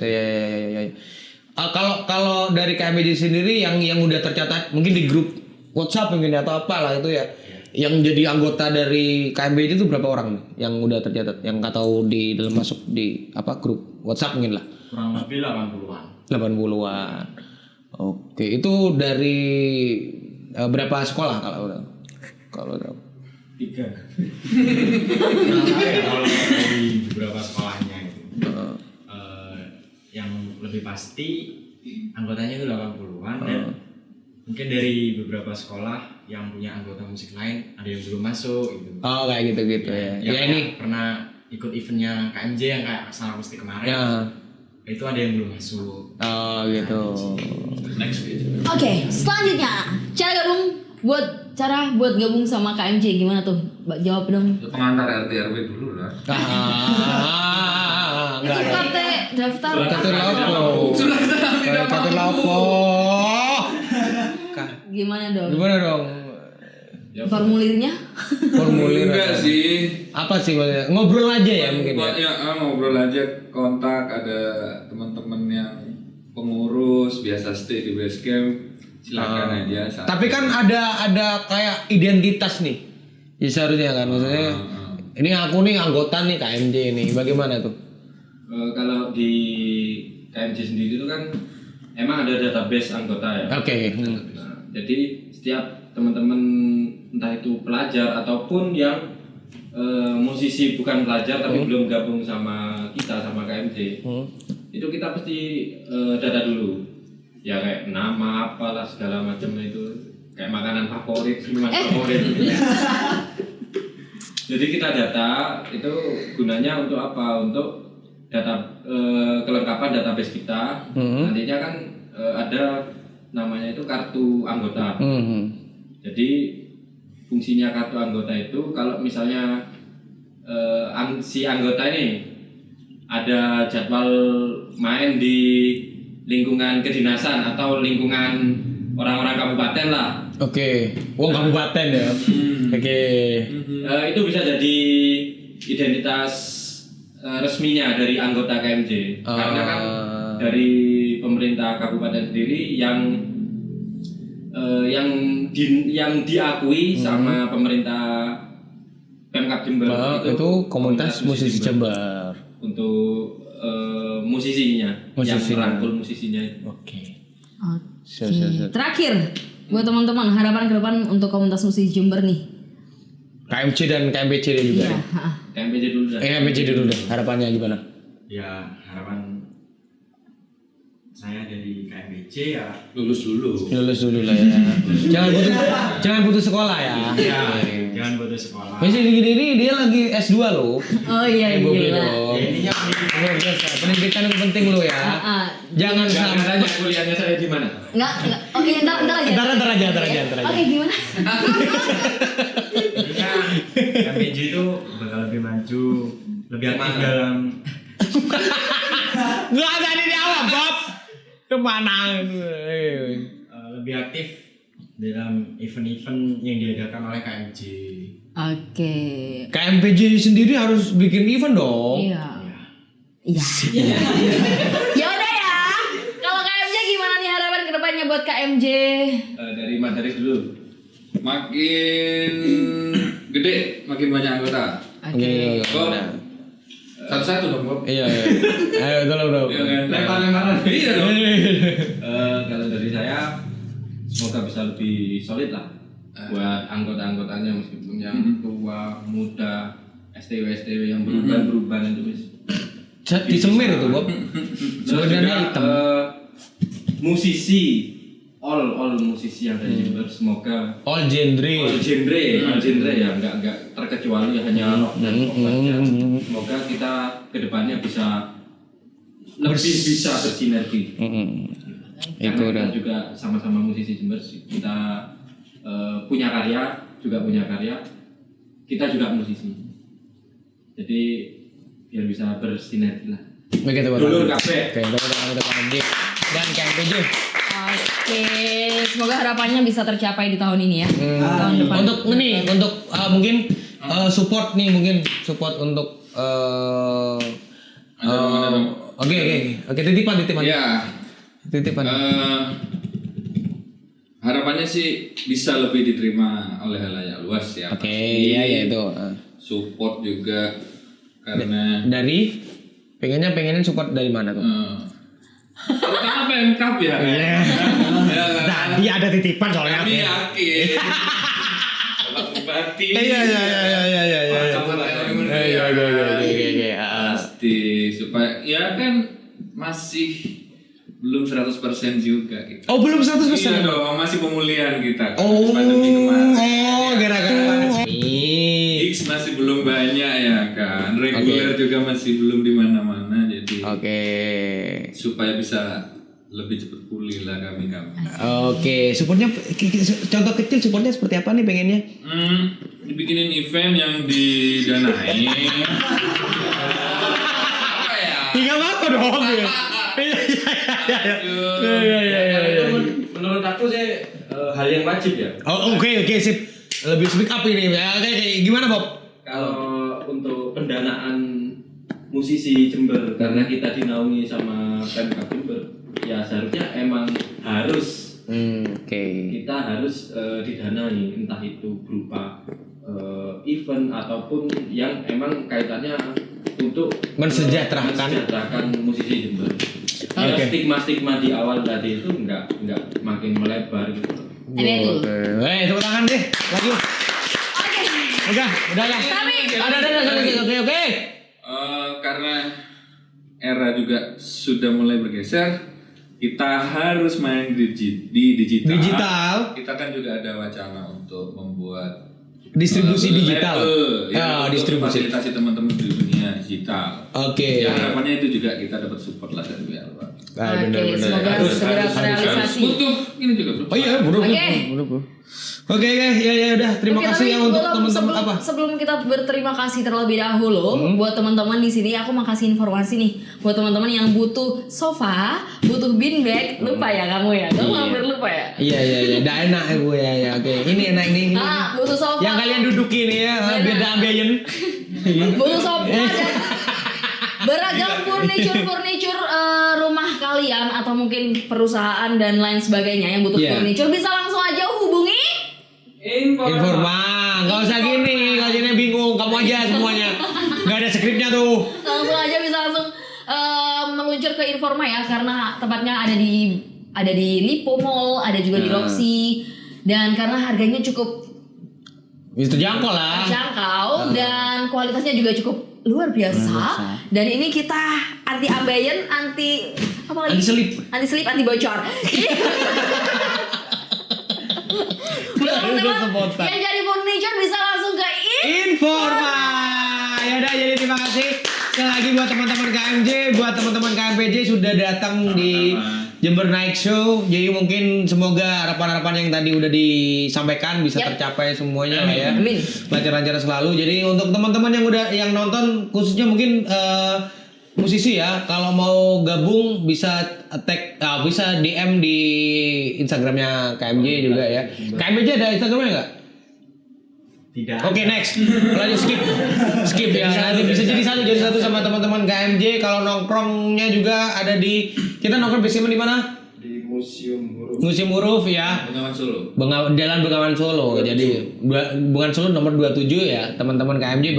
Kalau dari KMPJ sendiri yang udah tercatat mungkin di grup WhatsApp mungkin atau apalah itu ya. Yang jadi anggota dari KMPJ itu berapa orang nih yang udah tercatat yang atau di dalam masuk di grup WhatsApp mungkin lah. Kurang lebih 80-an. 80-an. Oke, itu dari berapa sekolah kalau udah? 3. Kalau dari beberapa sekolahnya itu. Yang lebih pasti anggotanya itu 80-an dan mungkin dari beberapa sekolah yang punya anggota musik lain ada yang belum masuk gitu. Oh, kayak gitu ya. Ya ini pernah ikut eventnya KMJ yang kayak Aksara Akustik kemarin. Ya. Itu ada yang belum masuk. Oh, gitu. Next. Oke, selanjutnya cara buat gabung sama KMJ gimana tuh? Mbak jawab dong. Pengantar RT RW dulu lah. Enggak ada. Daftar lapo. Gimana dong? Formulirnya? Enggak sih. Apa sih maksudnya? Ngobrol aja ya mungkin ya. Ngobrol aja, kontak ada teman-teman yang pengurus biasa stay di base camp. Silakan aja. Tapi kan ada kayak identitas nih. Ya seharusnya kan maksudnya. Ini aku nih anggota nih KMJ nih. Bagaimana tuh? Kalau di KMJ sendiri itu kan emang ada database anggota ya. Oke. Jadi setiap teman-teman entah itu pelajar ataupun yang musisi bukan pelajar tapi belum gabung sama kita, sama KMJ, itu kita pasti data dulu ya, kayak nama apalah segala macam, itu kayak makanan favorit, minuman favorit jadi kita data itu gunanya untuk apa? Untuk data kelengkapan database kita. Nantinya kan ada namanya itu kartu anggota. Jadi fungsinya kartu anggota itu kalau misalnya si anggota ini ada jadwal main di lingkungan kedinasan atau lingkungan orang-orang kabupaten lah. Oke, kabupaten ya. Oke. Itu bisa jadi identitas resminya dari anggota KMJ. Karena kan dari pemerintah kabupaten sendiri yang diakui sama pemerintah Pemkab Jember itu komunitas musisi Jember untuk musisinya yang merangkul musisinya itu. Oke. Terakhir buat teman-teman, harapan ke depan untuk komunitas musisi Jember nih. KMC dan KMPC juga. Iya, KMPC dulu dah. KMPC dulu deh. Harapannya gimana? Ya, harapan saya dari KMBC ya lulus dulu lah ya. Jangan putus sekolah ya. Iya, jangan putus sekolah. Masih gini dia lagi S2 loh. Oh iya gila. Intinya pendidikan itu penting lo ya. Jangan sampai tanya kuliahnya saya di mana. Enggak. Oke, entar aja. Oke, gimana? intinya KMBC itu bakal lebih maju, lebih aktif dalam. Nggak ada di awal, Bob. Kemana? Lebih aktif dalam event-event yang diadakan oleh KMJ. Oke. KMPJ sendiri harus bikin event dong. Iya. Ya udah ya. Kalau KMJ gimana nih harapan kedepannya buat KMJ? Dari Mas Haris dulu. Makin gede, makin banyak anggota. Oke. Satu-satu dong, Bob. Iya. Ayo tolong. Lempar-lemparan. Iya dong. Kalau dari saya semoga bisa lebih solid lah buat anggota-anggotanya, meskipun yang tua, muda, STW yang berubah itu wis. Disemir itu, Bob. Sebenarnya hitam. Musisi all musisi yang dari Jember semoga all genre ya, enggak terkecuali hanya rock dan pop saja. Semoga kita kedepannya bisa lebih bisa bersinergi. Karena kita juga sama-sama musisi Jember, kita punya karya, kita juga musisi. Jadi biar bisa bersinergi lah. Begitu, Pak. Dulur kabeh. Oke, teman-teman KMJ dan KMPJ. Oke, semoga harapannya bisa tercapai di tahun ini ya. Tahun depan. Untuk mungkin support untuk Oke, titipan. Ya. Titipan. Harapannya sih bisa lebih diterima oleh halayak luas ya. Oke, iya itu. Support juga karena dari pengennya support dari mana tuh? Pertama Pemkab ya. Tadi ada titipan soalnya. Kami yakin. Bapak Bupati. Iya. Pasti supaya ya kan masih belum 100% juga gitu. Oh, belum 100%. Iya dong, masih pemulihan kita. Pandemi kemarin. Gara-gara pandemi. Gigs masih belum banyak ya kan. Reguler juga masih belum di mana-mana, jadi supaya bisa lebih cepat pulih lah kami. Oke, supportnya contoh kecil supportnya seperti apa nih pengennya? Dibikinin event yang didanai. Apa ya? Tiga apa dong? Menurut aku sih hal yang wajib ya. Oke, sip. Lebih speak up ini. Oke, gimana, Bob? Kalau untuk pendanaan musisi Jember, karena kita dinaungi sama Pemkab Jember, ya seharusnya emang harus kita harus didanai, entah itu berupa event ataupun yang emang kaitannya untuk mensejahterakan musisi Jember. Ya, stigma di awal tadi itu enggak makin melebar gitu. Betul. Tepuk tangan deh lagi. Udah lah. Oke. Karena era juga sudah mulai bergeser, kita harus main di digital. Kita kan juga ada wacana untuk membuat distribusi digital. Distribusi. Fasilitasi teman-teman di dunia digital. Oke. Ya harapannya itu juga kita dapat support lah dari WR. Oke, semoga segera terrealisasi. Ini juga bro. Oh iya, bro. Oke, ya udah. Terima kasih ya untuk teman-teman apa? Sebelum kita berterima kasih terlebih dahulu buat teman-teman di sini, aku mau kasih informasi nih buat teman-teman yang butuh sofa, butuh beanbag, lupa ya kamu ya, kamu hampir lupa ya. Iya, dah enak gue ya. Oke, ini enak ini. Butuh sofa. Yang kalian dudukin ya, biar dah ambeien. Butuh sofa dan beragam furniture rumah kalian atau mungkin perusahaan dan lain sebagainya yang butuh furniture, bisa langsung aja hubungi Informa, nggak usah gini, kalau jadi bingung, kamu aja semuanya, nggak ada skripnya tuh. Langsung aja bisa langsung meluncur ke Informa ya, karena tempatnya ada di Lipo Mall, ada juga di Roxy, dan karena harganya cukup terjangkau lah. Dan kualitasnya juga cukup luar biasa. Dan ini kita anti ambeien, anti selip, anti bocor. Teman-teman yang jadi furniture bisa langsung ke Informa. Ya udah, jadi terima kasih sekali lagi buat teman-teman KMJ, buat teman-teman KMPJ sudah datang di Jember Night Show. Jadi mungkin semoga harapan-harapan yang tadi udah disampaikan bisa tercapai semuanya lah ya. Amin. Lancar-lancar selalu. Jadi untuk teman-teman yang nonton, khususnya mungkin musisi ya, kalau mau gabung bisa bisa DM di Instagramnya KMJ juga ya. KMJ ada Instagramnya nggak? Tidak. Oke, next. Lanjut skip ya. Nanti bisa jadi satu sama teman-teman KMJ. Kalau nongkrongnya juga ada kita nongkrong biasanya di mana? Di Museum Huruf. Museum Huruf ya. Bengawan Solo. Jalan Bengawan Solo. Jadi Bengawan Solo nomor 27 ya. Teman-teman KMJ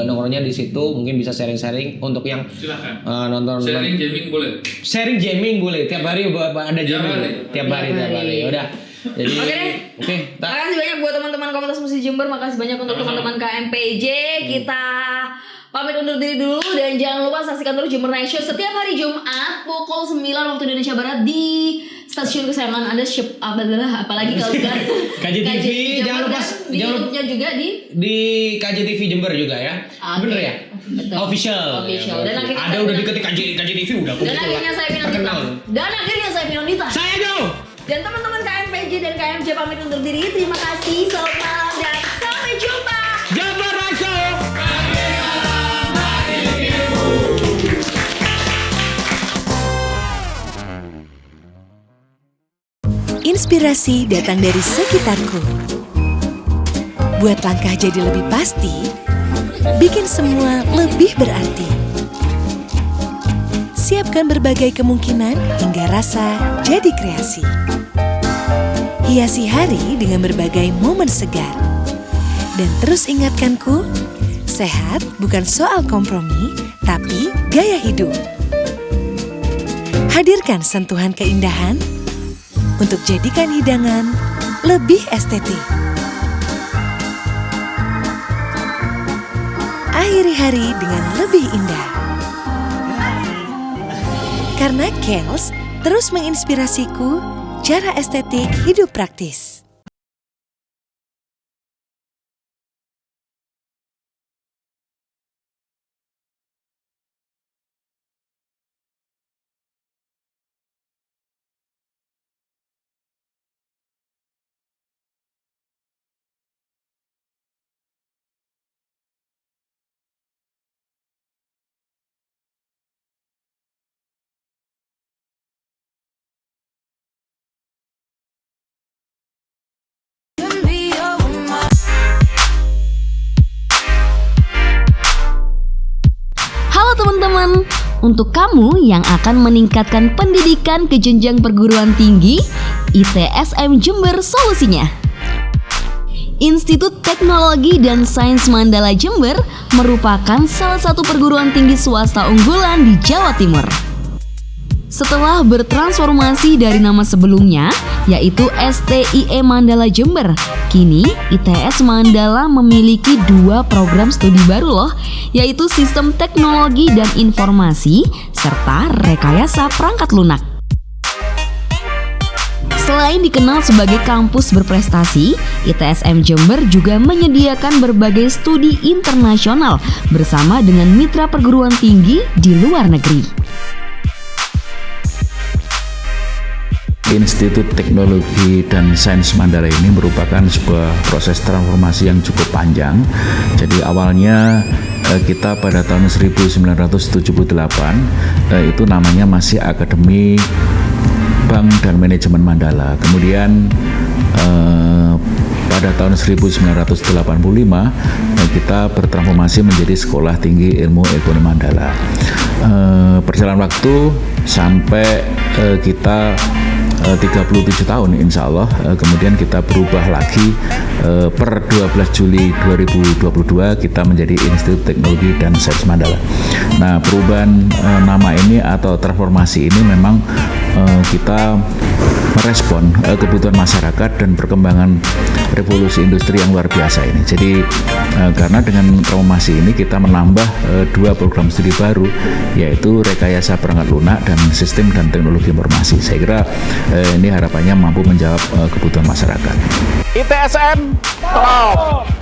nongkrongnya di situ. Mungkin bisa sharing-sharing untuk yang silakan. Nonton. Sharing jamming boleh. Sharing jamming boleh. Tiap hari ada jamming. Tiap hari. Udah. Jadi oke. Makasih banyak buat teman-teman komunitas musik Jember. Makasih banyak untuk teman-teman KMPJ. Kita pamit undur diri dulu dan jangan lupa saksikan terus Jember Night Show setiap hari Jumat pukul 9 waktu Indonesia Barat di stasiun kesayangan Anda, apalagi kalau bukan KJTV. Jangan lupa di YouTube-nya juga di KJTV Jember juga ya. Bener ya? Betul. Official. Dan akhirnya ada udah diketik KJTV udah. Dan akhirnya saya Pinondita. Saya Jo. Dan teman-teman KMPJ dan KMJ pamit undur diri. Terima kasih, selamat malam dan sampai jumpa. Jember Night Show. Inspirasi datang dari sekitarku. Buat langkah jadi lebih pasti, bikin semua lebih berarti. Siapkan berbagai kemungkinan hingga rasa jadi kreasi. Hiasi hari dengan berbagai momen segar. Dan terus ingatkanku, sehat bukan soal kompromi, tapi gaya hidup. Hadirkan sentuhan keindahan untuk jadikan hidangan lebih estetik. Akhiri hari dengan lebih indah. Karena Kiehl's terus menginspirasiku cara estetik hidup praktis. Halo teman-teman, untuk kamu yang akan meningkatkan pendidikan ke jenjang perguruan tinggi, ITSM Jember solusinya. Institut Teknologi dan Sains Mandala Jember merupakan salah satu perguruan tinggi swasta unggulan di Jawa Timur. Setelah bertransformasi dari nama sebelumnya, yaitu STIE Mandala Jember, kini ITS Mandala memiliki 2 program studi baru loh, yaitu Sistem Teknologi dan Informasi serta Rekayasa Perangkat Lunak. Selain dikenal sebagai kampus berprestasi, ITSM Jember juga menyediakan berbagai studi internasional bersama dengan mitra perguruan tinggi di luar negeri. Institut Teknologi dan Sains Mandala ini merupakan sebuah proses transformasi yang cukup panjang. Jadi awalnya kita pada tahun 1978 itu namanya masih Akademi Bank dan Manajemen Mandala. Kemudian pada tahun 1985 kita bertransformasi menjadi Sekolah Tinggi Ilmu Ekonomi Mandala. Perjalanan waktu sampai kita 37 tahun insya Allah, kemudian kita berubah lagi per 12 Juli 2022 kita menjadi Institut Teknologi dan Sains Mandala. Nah, perubahan nama ini atau transformasi ini memang kita merespon kebutuhan masyarakat dan perkembangan revolusi industri yang luar biasa ini. Jadi karena dengan transformasi ini kita menambah 2 program studi baru, yaitu Rekayasa Perangkat Lunak dan Sistem dan Teknologi Informasi. Saya kira ini harapannya mampu menjawab kebutuhan masyarakat. ITSM Top.